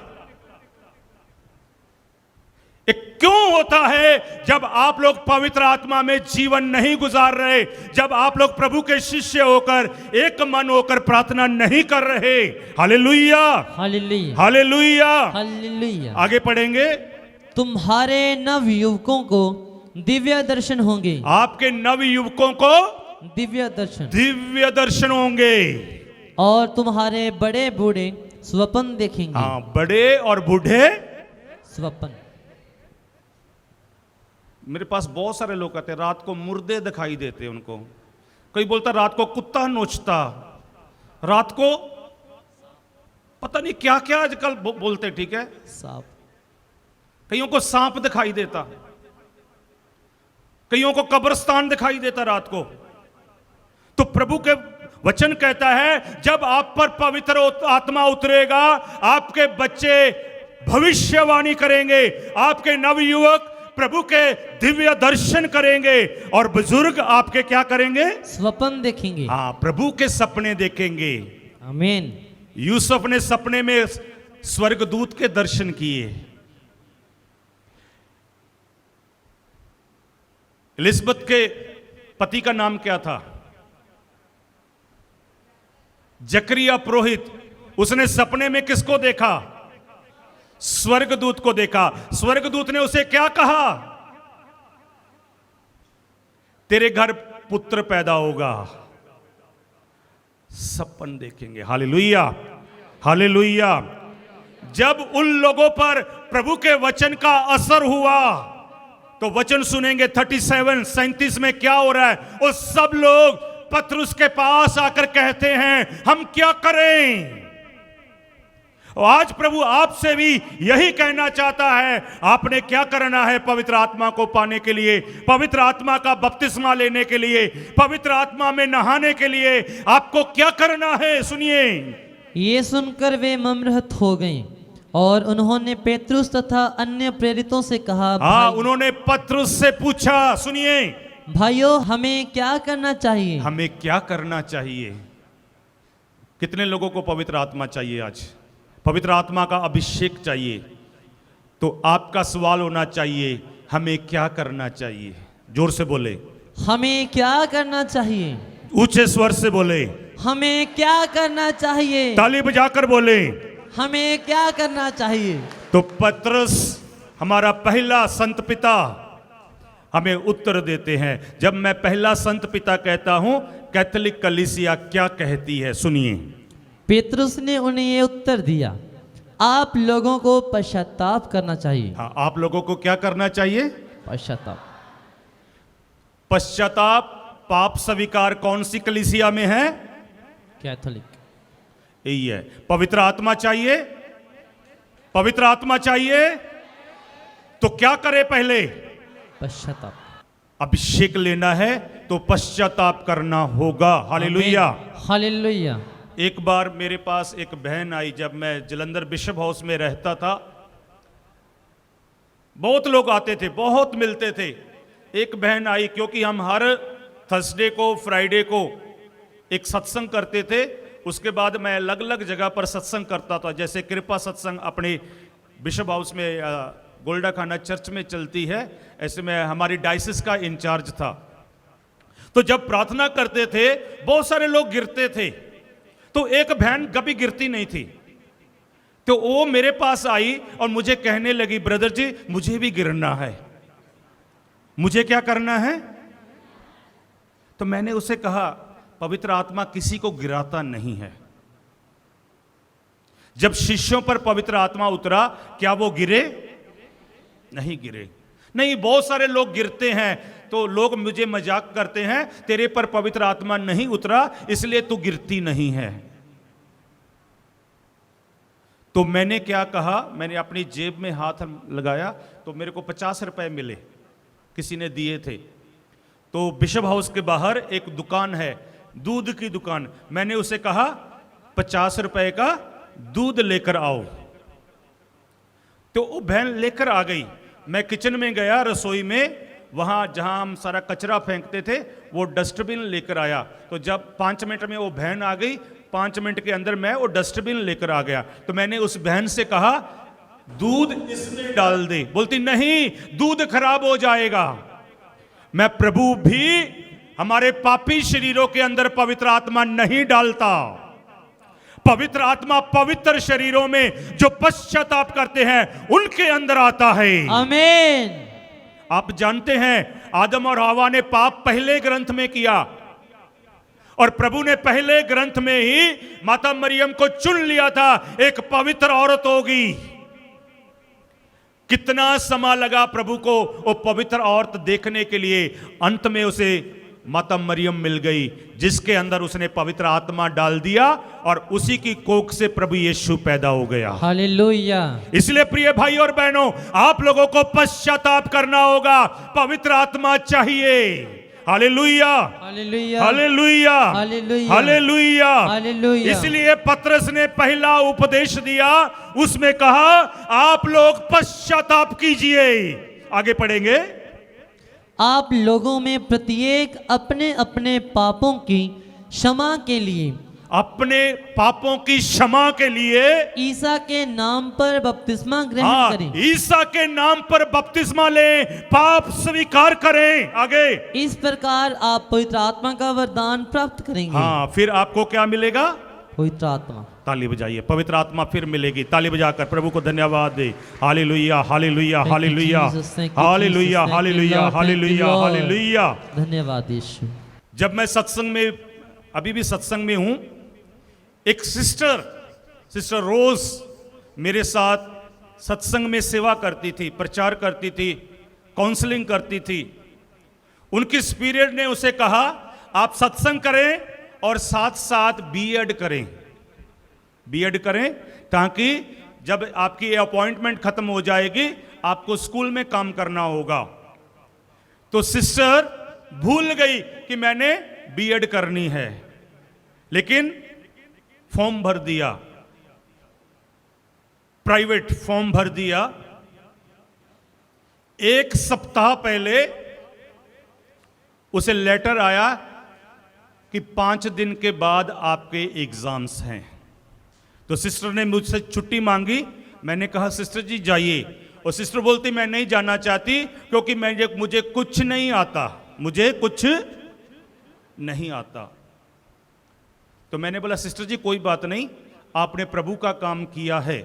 ये क्यों होता है? जब आप लोग पवित्र आत्मा में जीवन नहीं गुजार रहे, जब आप लोग प्रभु के शिष्य होकर एक मन होकर प्रार्थना नहीं कर रहे। Hallelujah, hallelujah, hallelujah, hallelujah. आगे पढ़ेंगे। तुम्हारे नव युवकों को दिव्य दर्शन होंगे। आपके नव युवकों को दिव्य दर्शन, दिव्य दर्शन होंगे। और तुम्हारे बड़े बूढ़े स्वप्न देखेंगे। हाँ, बड़े और बूढ़े स्वप्न। मेरे पास बहुत सारे लोग कहते हैं रात को मुर्दे दिखाई देते उनको। कोई बोलता रात को कुत्ता नोचता, रात को पता नहीं क्या क्या आजकल बोलते, ठीक है, सांप। कईयों को सांप दिखाई देता, कईयों को कब्रिस्तान दिखाई देता रात को। तो प्रभु के वचन कहता है जब आप पर पवित्र आत्मा उतरेगा, आपके बच्चे भविष्यवाणी करेंगे, आपके नवयुवक प्रभु के दिव्य दर्शन करेंगे, और बुजुर्ग आपके क्या करेंगे? स्वप्न देखेंगे। हाँ, प्रभु के सपने देखेंगे। आमीन। यूसुफ ने सपने में स्वर्गदूत के दर्शन किए। एलिजबेथ के पति का नाम क्या था? जकरिया पुरोहित। उसने सपने में किसको देखा? स्वर्गदूत को देखा। स्वर्गदूत ने उसे क्या कहा? तेरे घर पुत्र पैदा होगा। सपन देखेंगे। Hallelujah, hallelujah. जब उन लोगों पर प्रभु के वचन का असर हुआ तो वचन सुनेंगे 37 में क्या हो रहा है। वो सब लोग पतरस के पास आकर कहते हैं हम क्या करें? और आज प्रभु आपसे भी यही कहना चाहता है, आपने क्या करना है पवित्र आत्मा को पाने के लिए, पवित्र आत्मा का बपतिस्मा लेने के लिए, पवित्र आत्मा में नहाने के लिए आपको क्या करना है? सुनिए। ये सुनकर वे मम्रहत हो गए और उन्होंने पेतरुस तथा अन्य प्रेरितों से कहा। हाँ, उन्होंने पतरस से पूछा, सुनिए, भाइयों हमें क्या करना चाहिए? हमें क्या करना चाहिए? कितने लोगों को पवित्र आत्मा चाहिए? आज पवित्र आत्मा का अभिषेक चाहिए। तो आपका सवाल होना चाहिए हमें क्या करना चाहिए? जोर से बोले, हमें क्या करना चाहिए? ऊंचे स्वर से बोले, हमें क्या करना चाहिए? ताली बजाकर बोले, हमें क्या करना चाहिए? तो पतरस हमारा पहला संत पिता हमें उत्तर देते हैं। जब मैं पहला संत पिता कहता हूं, कैथोलिक कलीसिया क्या कहती है? सुनिए। पेतरुस ने उन्हें ये उत्तर दिया, आप लोगों को पश्चाताप करना चाहिए। हाँ, आप लोगों को क्या करना चाहिए? पश्चाताप। पश्चाताप, पाप स्वीकार कौन सी कलीसिया में है? कैथोलिक। यही है। पवित्र आत्मा चाहिए, पवित्र आत्मा चाहिए तो क्या करे? पहले पश्चाताप। अभिषेक लेना है तो पश्चाताप करना होगा। Hallelujah, hallelujah. एक बार मेरे पास एक बहन आई, जब मैं जलंधर बिशप हाउस में रहता था। बहुत लोग आते थे, बहुत मिलते थे। एक बहन आई, क्योंकि हम हर थर्सडे को, फ्राइडे को एक सत्संग करते थे। उसके बाद मैं अलग अलग जगह पर सत्संग करता था, जैसे कृपा सत्संग अपने बिशप हाउस में गोल्डा खाना चर्च में चलती है, ऐसे में हमारी डायसिस का इंचार्ज था। तो जब प्रार्थना करते थे बहुत सारे लोग गिरते थे, तो एक बहन कभी गिरती नहीं थी। तो वो मेरे पास आई और मुझे कहने लगी, ब्रदर जी मुझे भी गिरना है। मुझे क्या करना है? तो मैंने उसे कहा, पवित्र आत्मा किसी को गिराता नहीं है। जब शिष्यों पर पवित्र आत्मा उतरा, क्या वो गिरे? नहीं गिरे। नहीं, बहुत सारे लोग गिरते हैं तो लोग मुझे मजाक करते हैं, तेरे पर पवित्र आत्मा नहीं उतरा इसलिए तू गिरती नहीं है। तो मैंने क्या कहा, मैंने अपनी जेब में हाथ लगाया तो मेरे को 50 रुपए मिले, किसी ने दिए थे। तो बिशप हाउस के बाहर एक दुकान है, दूध की दुकान। मैंने उसे कहा 50 रुपए का दूध लेकर आओ। तो वो बहन लेकर आ गई। मैं किचन में गया, रसोई में, वहां जहां हम सारा कचरा फेंकते थे वो डस्टबिन लेकर आया। तो जब 5 मिनट में वो बहन आ गई, 5 मिनट के अंदर मैं वो डस्टबिन लेकर आ गया। तो मैंने उस बहन से कहा दूध इसमें डाल दे। बोलती नहीं, दूध खराब हो जाएगा। मैं प्रभु भी हमारे पापी शरीरों के अंदर पवित्र आत्मा नहीं डालता। पवित्र आत्मा पवित्र शरीरों में जो पश्चाताप करते हैं उनके अंदर आता है। आमीन। आप जानते हैं आदम और हवा ने पाप पहले ग्रंथ में किया और प्रभु ने पहले ग्रंथ में ही माता मरियम को चुन लिया था, एक पवित्र औरत होगी। कितना समय लगा प्रभु को वो पवित्र औरत देखने के लिए। अंत में उसे माता मरियम मिल गई जिसके अंदर उसने पवित्र आत्मा डाल दिया और उसी की कोख से प्रभु यीशु पैदा हो गया। हालेलुया। इसलिए प्रिय भाई और बहनों, आप लोगों को पश्चाताप करना होगा, पवित्र आत्मा चाहिए। Hallelujah, hallelujah, hallelujah, hallelujah, hallelujah, hallelujah. इसलिए पतरस ने पहला उपदेश दिया, उसमें कहा आप लोग पश्चाताप कीजिए। आगे पढ़ेंगे। आप लोगों में प्रत्येक अपने अपने पापों की क्षमा के लिए, अपने पापों की क्षमा के लिए ईसा के नाम पर बपतिस्मा ग्रहण करें। ईसा के नाम पर बपतिस्मा लें, पाप स्वीकार करें। आगे, इस प्रकार आप पवित्र आत्मा का वरदान प्राप्त करेंगे। हाँ, फिर आपको क्या मिलेगा? पवित्र आत्मा। ताली बजाइए, पवित्र आत्मा फिर मिलेगी। ताली बजाकर प्रभु को धन्यवाद दे। Hallelujah, hallelujah, hallelujah, hallelujah, hallelujah, hallelujah, hallelujah. धन्यवाद यीशु। जब मैं सत्संग में, अभी भी सत्संग में हूं, एक सिस्टर रोज मेरे साथ सत्संग में सेवा करती थी, प्रचार करती थी, काउंसलिंग करती थी। उनकी स्पिरिट ने उसे कहा आप सत्संग करें और साथ साथ बीएड करें, बीएड करें, ताकि जब आपकी अपॉइंटमेंट खत्म हो जाएगी आपको स्कूल में काम करना होगा। तो सिस्टर भूल गई कि मैंने बीएड करनी है, लेकिन फॉर्म भर दिया, प्राइवेट फॉर्म भर दिया। 1 सप्ताह पहले उसे लेटर आया कि 5 दिन के बाद आपके एग्जाम्स हैं। तो सिस्टर ने मुझसे छुट्टी मांगी। मैंने कहा सिस्टर जी जाइए, और सिस्टर बोलती मैं नहीं जाना चाहती क्योंकि मुझे कुछ नहीं आता, मुझे कुछ नहीं आता। तो मैंने बोला सिस्टर जी कोई बात नहीं, आपने प्रभु का काम किया है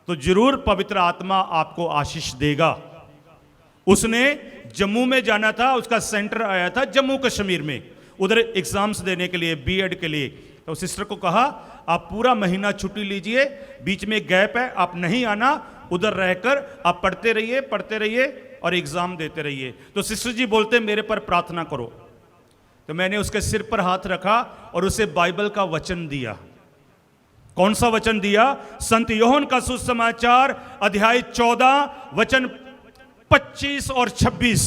तो जरूर पवित्र आत्मा आपको आशीष देगा। उसने जम्मू में जाना था, उसका सेंटर आया था जम्मू कश्मीर में, उधर एग्जाम्स देने के लिए, बीएड के लिए। तो सिस्टर को कहा आप पूरा महीना छुट्टी लीजिए, बीच में गैप है, आप नहीं आना, उधर रहकर आप पढ़ते रहिए और एग्जाम देते रहिए। तो सिस्टर जी बोलते मेरे पर प्रार्थना करो। तो मैंने उसके सिर पर हाथ रखा और उसे बाइबल का वचन दिया। कौन सा वचन दिया? संत योहन का सुसमाचार अध्याय 14 वचन 25 और 26।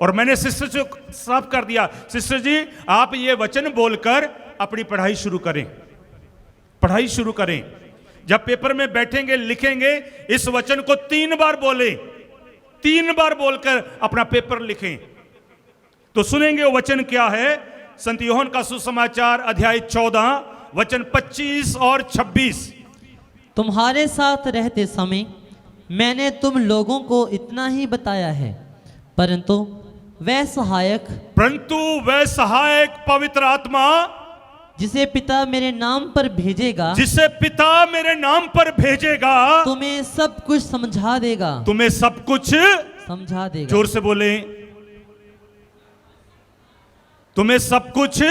और मैंने सिस्टर को साफ कर दिया, सिस्टर जी आप ये वचन बोलकर अपनी पढ़ाई शुरू करें, पढ़ाई शुरू करें। जब पेपर में बैठेंगे लिखेंगे इस वचन को 3 बार बोले, 3 बार बोलकर अपना पेपर लिखें। तो सुनेंगे वो वचन क्या है? संत योहन का सुसमाचार अध्याय 14 वचन 25 और 26। तुम्हारे साथ रहते समय मैंने तुम लोगों को इतना ही बताया है, परंतु वह सहायक पवित्र आत्मा जिसे पिता मेरे नाम पर भेजेगा, जिसे पिता मेरे नाम पर भेजेगा, तुम्हें सब कुछ समझा देगा, तुम्हें सब कुछ समझा देगा। जोर से बोले, तुम्हें सब कुछ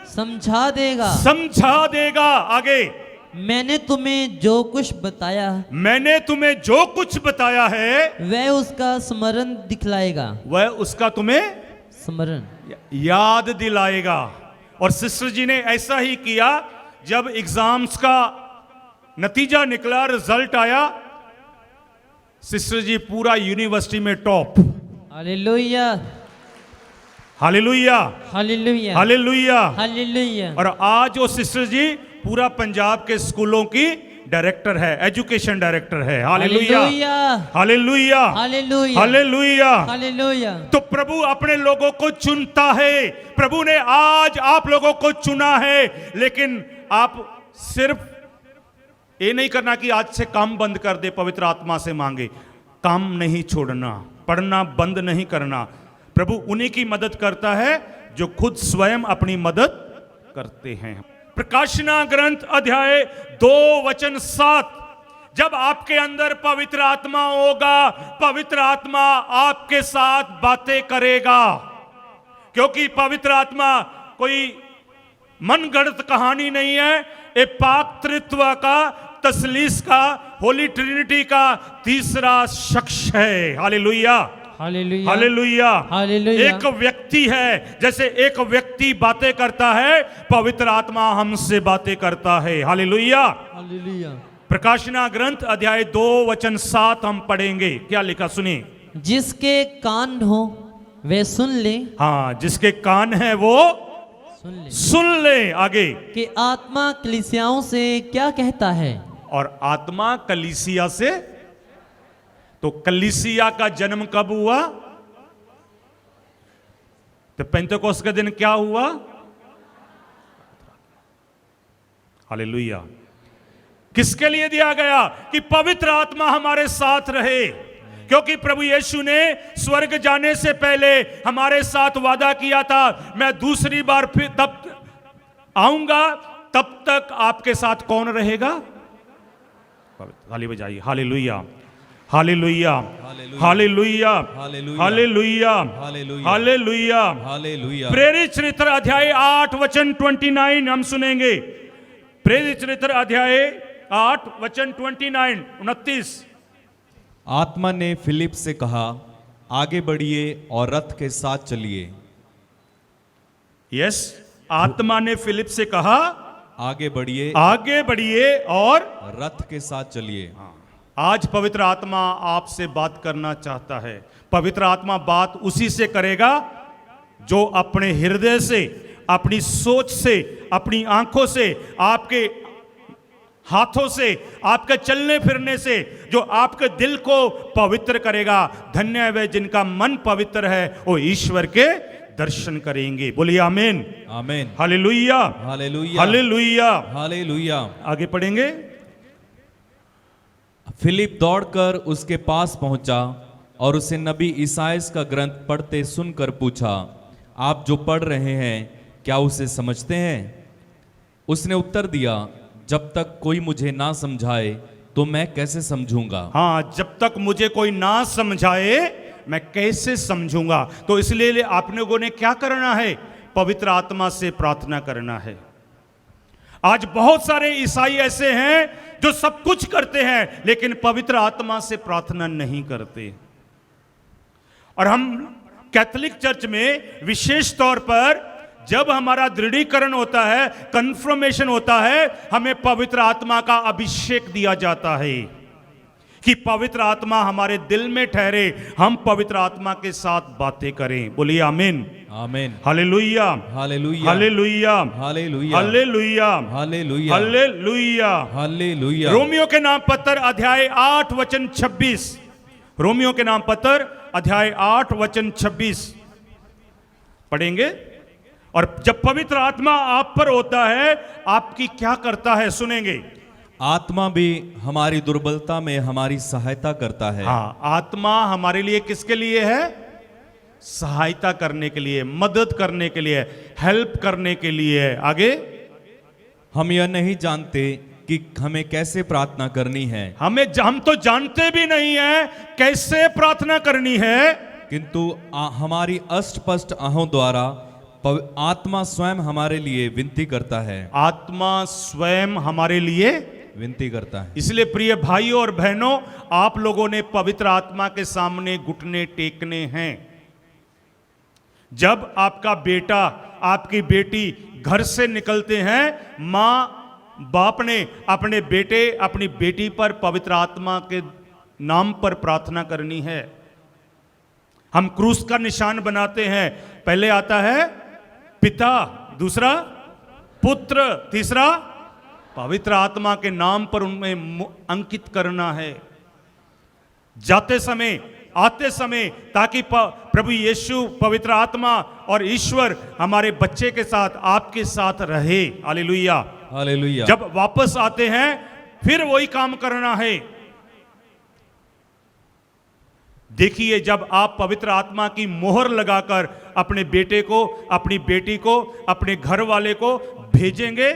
समझा देगा, समझा देगा। आगे, मैंने तुम्हें जो कुछ बताया, मैंने तुम्हें जो कुछ बताया है वह उसका स्मरण दिखलाएगा, वह उसका तुम्हें स्मरण याद दिलाएगा। और सिस्टर जी ने ऐसा ही किया। जब एग्जाम्स का नतीजा निकला, रिजल्ट आया, सिस्टर जी पूरा यूनिवर्सिटी में top. Hallelujah, hallelujah, hallelujah, hallelujah, hallelujah. और आज वो सिस्टर जी पूरा पंजाब के स्कूलों की डायरेक्टर है, एजुकेशन डायरेक्टर है। Hallelujah, hallelujah, hallelujah, hallelujah, hallelujah. Hallelujah. तो प्रभु अपने लोगों को चुनता है। प्रभु ने आज आप लोगों को चुना है, लेकिन आप सिर्फ ये नहीं करना कि आज से काम बंद कर दे, पवित्र आत्मा से मांगे। काम नहीं छोड़ना, पढ़ना बंद नहीं करना। प्रभु उन्हीं की मदद करता है जो खुद स्वयं अपनी मदद करते हैं। प्रकाशना ग्रंथ अध्याय 2:7, जब आपके अंदर पवित्र आत्मा होगा, पवित्र आत्मा आपके साथ बातें करेगा। क्योंकि पवित्र आत्मा कोई मनगढ़ंत कहानी नहीं है, ये पाक त्रित्व का, तसलीस का, होली ट्रिनिटी का तीसरा शख्स है। Hallelujah, hallelujah, hallelujah, hallelujah. एक व्यक्ति है। जैसे एक व्यक्ति बातें करता है, पवित्र आत्मा हमसे बातें करता है। Hallelujah, hallelujah. प्रकाशना ग्रंथ अध्याय 2:7 हम पढ़ेंगे। क्या लिखा सुनिए। जिसके कान हो वे सुन ले। हाँ, जिसके कान है वो सुन ले सुन ले। आगे, कि आत्मा कलीसियाओं से क्या कहता है। और आत्मा कलीसिया से। तो कलीसिया का जन्म कब हुआ? तो पेंतेकोस्त के दिन क्या हुआ? हालेलुया। किसके लिए दिया गया? कि पवित्र आत्मा हमारे साथ रहे। क्योंकि प्रभु यीशु ने स्वर्ग जाने से पहले हमारे साथ वादा किया था, मैं दूसरी बार फिर तब आऊंगा, तब तक आपके साथ कौन रहेगा? ताली बजाइए। Hallelujah, hallelujah, hallelujah, hallelujah, hallelujah, hallelujah. प्रेरित चरित्र अध्याय 8:29 हम सुनेंगे। प्रेरित चरित्र अध्याय 8:29-29। आत्मा ने फिलिप से कहा, आगे बढ़िए और रथ के साथ चलिए। यस, आत्मा ने फिलिप से कहा, आगे बढ़िए, आगे बढ़िए और रथ के साथ चलिए। आज पवित्र आत्मा आपसे बात करना चाहता है। पवित्र आत्मा बात उसी से करेगा जो अपने हृदय से, अपनी सोच से, अपनी आंखों से, आपके हाथों से, आपके चलने फिरने से, जो आपके दिल को पवित्र करेगा। धन्य है वे जिनका मन पवित्र है, वो ईश्वर के दर्शन करेंगे। बोलिए आमीन, आमीन, हालेलुया, हालेलुया, हालेलुया, हालेलुया। आगे पढ़ेंगे। फिलिप दौड़कर उसके पास पहुंचा और उसे नबी ईसाइस का ग्रंथ पढ़ते सुनकर पूछा, आप जो पढ़ रहे हैं क्या उसे समझते हैं? उसने उत्तर दिया, जब तक कोई मुझे ना समझाए तो मैं कैसे समझूंगा। हाँ, जब तक मुझे कोई ना समझाए मैं कैसे समझूंगा। तो इसलिए आप लोगों ने क्या करना है? पवित्र आत्मा से प्रार्थना करना है। आज बहुत सारे ईसाई ऐसे हैं जो सब कुछ करते हैं, लेकिन पवित्र आत्मा से प्रार्थना नहीं करते। और हम कैथोलिक चर्च में विशेष तौर पर जब हमारा दृढ़ीकरण होता है, कंफर्मेशन होता है, हमें पवित्र आत्मा का अभिषेक दिया जाता है कि पवित्र आत्मा हमारे दिल में ठहरे, हम पवित्र आत्मा के साथ बातें करें। बोलिए आमीन, आमीन, hallelujah, hallelujah, hallelujah, hallelujah, hallelujah, hallelujah, hallelujah, hallelujah. Romeo के नाम पत्र अध्याय 8:26। रोमियो के नाम पत्र अध्याय 8:26 पढ़ेंगे। और जब पवित्र आत्मा आप पर होता है, आपकी क्या करता है सुनेंगे। आत्मा भी हमारी दुर्बलता में हमारी सहायता करता है। हाँ, आत्मा हमारे लिए किसके लिए है? सहायता करने के लिए, मदद करने के लिए, हेल्प करने के लिए है। आगे, हम यह नहीं जानते कि हमें कैसे प्रार्थना करनी है, हम तो जानते भी नहीं है कैसे प्रार्थना करनी है, किंतु हमारी अस्पष्ट आहों द्वारा आत्मा स्वयं हमारे लिए विनती करता है। आत्मा स्वयं हमारे लिए विनती करता है। इसलिए प्रिय भाइयों और बहनों, आप लोगों ने पवित्र आत्मा के सामने घुटने टेकने हैं। जब आपका बेटा, आपकी बेटी घर से निकलते हैं, मां बाप ने अपने बेटे, अपनी बेटी पर पवित्र आत्मा के नाम पर प्रार्थना करनी है। हम क्रूस का निशान बनाते हैं। पहले आता है पिता, दूसरा पुत्र, तीसरा पवित्र आत्मा के नाम पर उनमें अंकित करना है, जाते समय आते समय, ताकि प्रभु यीशु, पवित्र आत्मा और ईश्वर हमारे बच्चे के साथ, आपके साथ रहे। Hallelujah, hallelujah. जब वापस आते हैं फिर वही काम करना है। देखिए, जब आप पवित्र आत्मा की मोहर लगाकर अपने बेटे को, अपनी बेटी को, अपने घर वाले को भेजेंगे,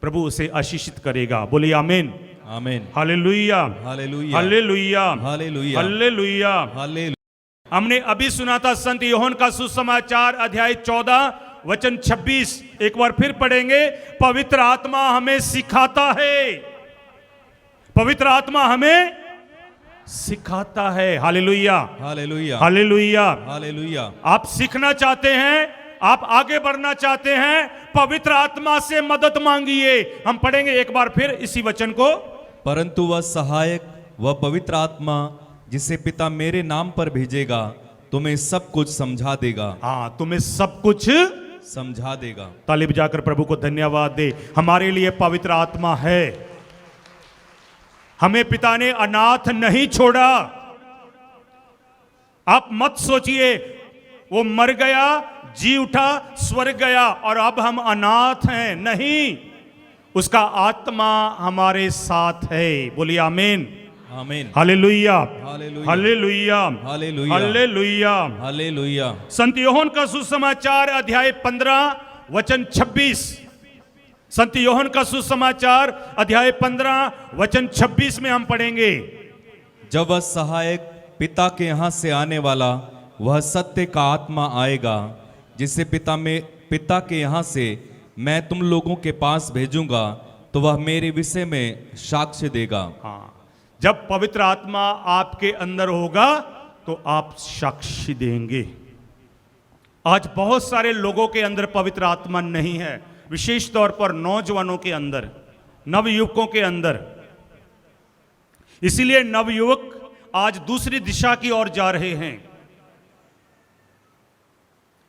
प्रभु उसे आशीषित करेगा। बोलिए आमीन, आमीन, hallelujah, hallelujah, hallelujah, hallelujah, hallelujah. Hallelujah. हमने अभी सुना था संत यूहन्ना का सुसमाचार अध्याय 14 वचन 26। एक बार फिर पढ़ेंगे। पवित्र आत्मा हमें सिखाता है, पवित्र आत्मा हमें सिखाता है। Hallelujah, hallelujah, hallelujah, hallelujah. आप सीखना चाहते हैं, आप आगे बढ़ना चाहते हैं, पवित्र आत्मा से मदद मांगिए। हम पढ़ेंगे एक बार फिर इसी वचन को। परंतु वह सहायक, वह पवित्र आत्मा जिसे पिता मेरे नाम पर भेजेगा, तुम्हें सब कुछ समझा देगा। हाँ, तुम्हें सब कुछ समझा देगा। ताली बजाकर प्रभु को धन्यवाद दे। हमारे लिए पवित्र आत्मा है। हमें पिता ने अनाथ नहीं छोड़ा। आप मत सोचिए वो मर गया, जी उठा, स्वर्ग गया और अब हम अनाथ हैं। नहीं, उसका आत्मा हमारे साथ है। बोलिए आमीन, आमीन, hallelujah, hallelujah, hallelujah, hallelujah, hallelujah. Hallelujah. संत यूहन्ना का सुसमाचार अध्याय 15 वचन 26। संत यूहन्ना का सुसमाचार अध्याय 15 वचन 26 में हम पढ़ेंगे। जब वह सहायक पिता के यहाँ से आने वाला वह सत्य का आत्मा आएगा, जिसे पिता के यहाँ से मैं तुम लोगों के पास भेजूंगा, तो वह मेरे विषय में साक्ष्य देगा। हाँ, जब पवित्र आत्मा आपके अंदर होगा तो आप साक्षी देंगे। आज बहुत सारे लोगों के अंदर पवित्र आत्मा नहीं है, विशेष तौर पर नौजवानों के अंदर, नवयुवकों के अंदर। इसीलिए नवयुवक आज दूसरी दिशा की ओर जा रहे हैं।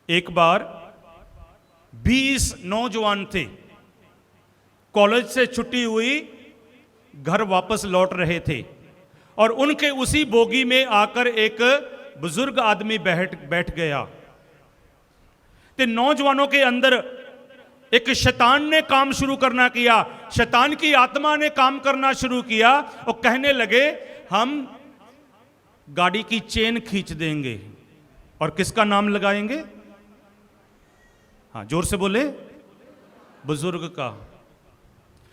एक बार 20 नौजवान थे, कॉलेज से छुट्टी हुई, घर वापस लौट रहे थे और उनके उसी बोगी में आकर एक बुजुर्ग आदमी बैठ गया। तो नौजवानों के अंदर एक शैतान ने काम शुरू करना किया, शैतान की आत्मा ने काम करना शुरू किया और कहने लगे हम गाड़ी की चेन खींच देंगे और किसका नाम लगाएंगे? हाँ, जोर से बोले, बुजुर्ग का।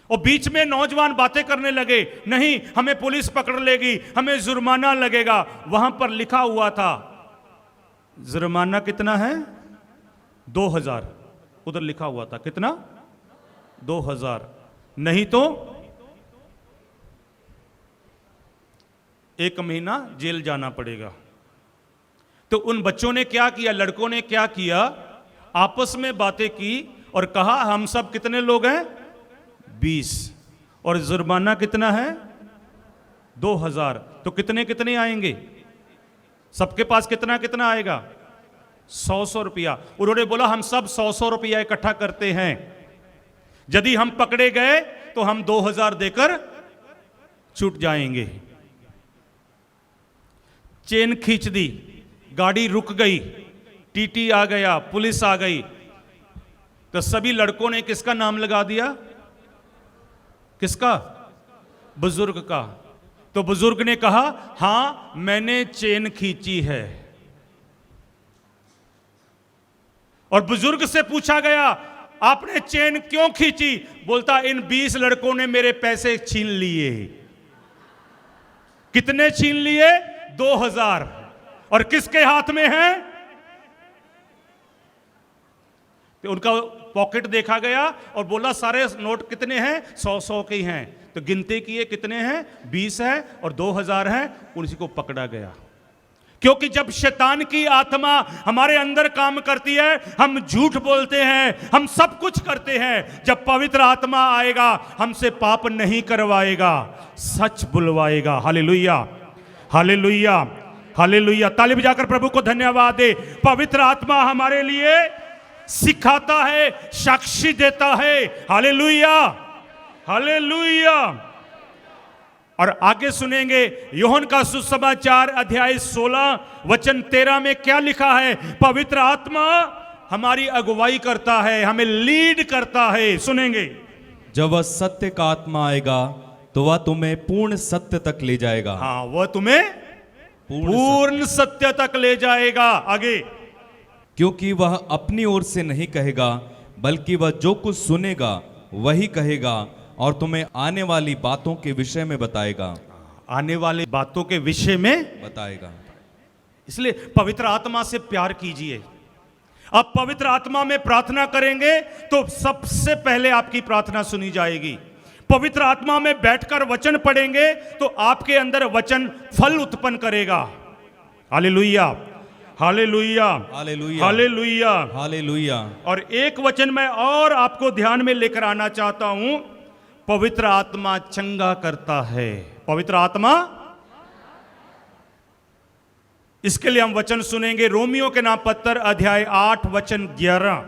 और बीच में नौजवान बातें करने लगे, नहीं हमें पुलिस पकड़ लेगी, हमें जुर्माना लगेगा। वहां पर लिखा हुआ था जुर्माना कितना है? 2000। उधर लिखा हुआ था कितना? 2000, नहीं तो 1 महीना जेल जाना पड़ेगा। तो उन बच्चों ने क्या किया, लड़कों ने क्या किया, आपस में बातें की और कहा हम सब कितने लोग हैं? 20, और जुर्माना कितना है? 2000। तो कितने कितने आएंगे? सबके पास कितना कितना आएगा? 100 रुपया। उन्होंने बोला हम सब 100 रुपया इकट्ठा करते हैं, यदि हम पकड़े गए तो हम 2000 देकर छूट जाएंगे। चेन खींच दी, गाड़ी रुक गई, टीटी आ गया, पुलिस आ गई, तो सभी लड़कों ने किसका नाम लगा दिया? किसका? बुजुर्ग का। तो बुजुर्ग ने कहा हां मैंने चेन खींची है। और बुजुर्ग से पूछा गया आपने चेन क्यों खींची? बोलता इन 20 लड़कों ने मेरे पैसे छीन लिए। कितने छीन लिए? 2000। और किसके हाथ में है? तो उनका पॉकेट देखा गया और बोला सारे नोट कितने हैं? 100 के हैं। तो गिनती किए कितने हैं? 20 है और 2000 है। उसी को पकड़ा गया। क्योंकि जब शैतान की आत्मा हमारे अंदर काम करती है, हम झूठ बोलते हैं, हम सब कुछ करते हैं। जब पवित्र आत्मा आएगा हमसे पाप नहीं करवाएगा, सच बुलवाएगा। Hallelujah, hallelujah, hallelujah. ताली बजाकर प्रभु को धन्यवाद दे। पवित्र आत्मा हमारे लिए सिखाता है, साक्षी देता है। हालेलुया। हालेलुया। और आगे सुनेंगे यूहन्ना का सुसमाचार अध्याय 16 वचन 13 में क्या लिखा है। पवित्र आत्मा हमारी अगुवाई करता है, हमें लीड करता है। सुनेंगे, जब वह सत्य का आत्मा आएगा तो वह तुम्हें पूर्ण सत्य तक ले जाएगा। हाँ, वह तुम्हें पूर्ण सत्य तक ले जाएगा। आगे, क्योंकि वह अपनी ओर से नहीं कहेगा, बल्कि वह जो कुछ सुनेगा वही कहेगा और तुम्हें आने वाली बातों के विषय में बताएगा। आने वाली बातों के विषय में बताएगा। इसलिए पवित्र आत्मा से प्यार कीजिए। आप पवित्र आत्मा में प्रार्थना करेंगे तो सबसे पहले आपकी प्रार्थना सुनी जाएगी। पवित्र आत्मा में बैठकर वचन पढ़ेंगे तो आपके अंदर वचन फल उत्पन्न करेगा। Hallelujah, hallelujah, hallelujah, hallelujah, hallelujah. और एक वचन मैं और आपको ध्यान में लेकर आना चाहता हूं। पवित्र आत्मा चंगा करता है। पवित्र आत्मा, इसके लिए हम वचन सुनेंगे रोमियो के नाम पत्र अध्याय 8 वचन 11।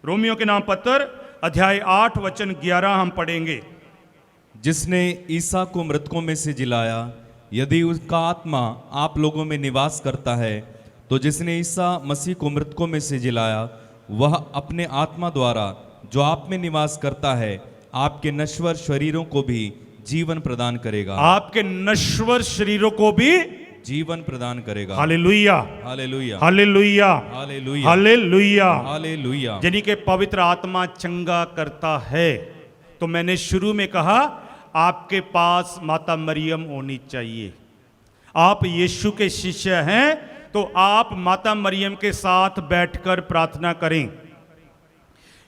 रोमियो के नाम पत्र अध्याय 8 वचन 11 हम पढ़ेंगे। जिसने ईसा को मृतकों में से जिलाया, यदि उसका आत्मा आप लोगों में निवास करता है, तो जिसने ईसा मसीह को मृतकों में से जिलाया, वह अपने आत्मा द्वारा जो आप में निवास करता है, आपके नश्वर शरीरों को भी जीवन प्रदान करेगा। आपके नश्वर शरीरों को भी जीवन प्रदान करेगा। Hallelujah, hallelujah, hallelujah, hallelujah, hallelujah, hallelujah. यानी कि पवित्र आत्मा चंगा करता है। तो मैंने शुरू में कहा आपके पास माता मरियम होनी चाहिए। आप यीशु के शिष्य हैं तो आप माता मरियम के साथ बैठकर प्रार्थना करें।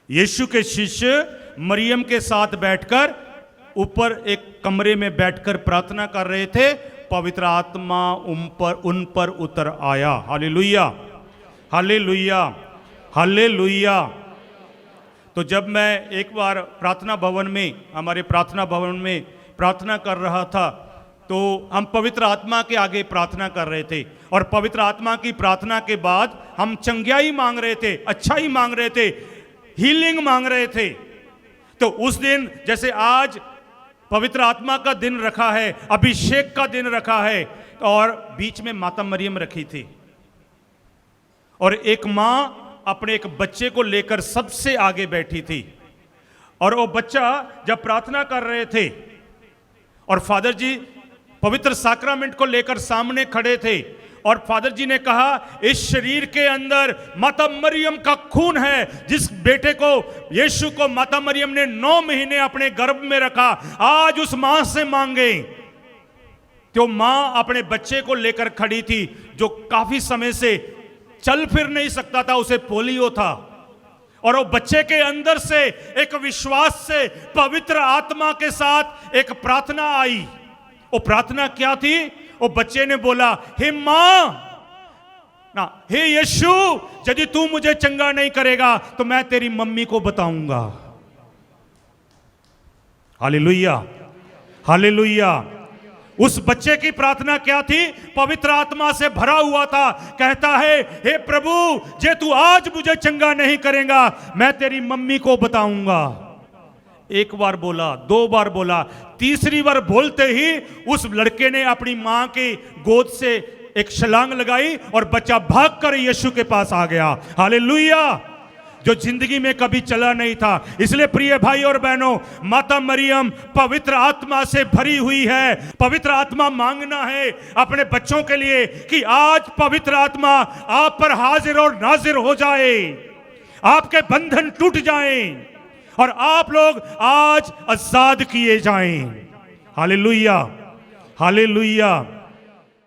यीशु के शिष्य मरियम के साथ बैठकर ऊपर एक कमरे में बैठकर प्रार्थना कर रहे थे। पवित्र आत्मा उन पर उतर आया। Hallelujah, hallelujah, hallelujah. तो जब मैं एक बार प्रार्थना भवन में, हमारे प्रार्थना भवन में प्रार्थना कर रहा था, तो हम पवित्र आत्मा के आगे प्रार्थना कर रहे थे। और पवित्र आत्मा की प्रार्थना के बाद हम चंगाई मांग रहे थे, अच्छाई मांग रहे थे, हीलिंग मांग रहे थे। तो उस दिन, जैसे आज पवित्र आत्मा का दिन रखा है, अभिषेक का दिन रखा है, और बीच में माता मरियम रखी थी, और एक मां अपने एक बच्चे को लेकर सबसे आगे बैठी थी। और वो बच्चा जब प्रार्थना कर रहे थे और फादर जी पवित्र साक्रामेंट को लेकर सामने खड़े थे, और फादर जी ने कहा, इस शरीर के अंदर माता मरियम का खून है। जिस बेटे को, यीशु को माता मरियम ने 9 महीने अपने गर्भ में रखा, आज उस मां से मांगे। तो मां अपने बच्चे को लेकर खड़ी थी, जो काफी समय से चल फिर नहीं सकता था, उसे पोलियो था। और वो बच्चे के अंदर से एक विश्वास से पवित्र आत्मा के साथ एक प्रार्थना आई। वो प्रार्थना क्या थी? वो बच्चे ने बोला, हे मां ना, हे यीशु, यदि तू मुझे चंगा नहीं करेगा तो मैं तेरी मम्मी को बताऊंगा। Hallelujah, hallelujah. उस बच्चे की प्रार्थना क्या थी? पवित्र आत्मा से भरा हुआ था। कहता है, हे प्रभु, जे तू आज मुझे चंगा नहीं करेगा, मैं तेरी मम्मी को बताऊंगा। एक बार बोला, 2 बार बोला, तीसरी बार बोलते ही उस लड़के ने अपनी मां की गोद से एक छलांग लगाई और बच्चा भागकर यीशु के पास आ गया। हालेलुया, जो जिंदगी में कभी चला नहीं था। इसलिए प्रिय भाई और बहनों, माता मरियम पवित्र आत्मा से भरी हुई है। पवित्र आत्मा मांगना है अपने बच्चों के लिए कि आज पवित्र आत्मा आप पर हाजिर और नाजिर हो जाए, आपके बंधन टूट जाएं और आप लोग आज आजाद किए जाएं। Hallelujah, hallelujah.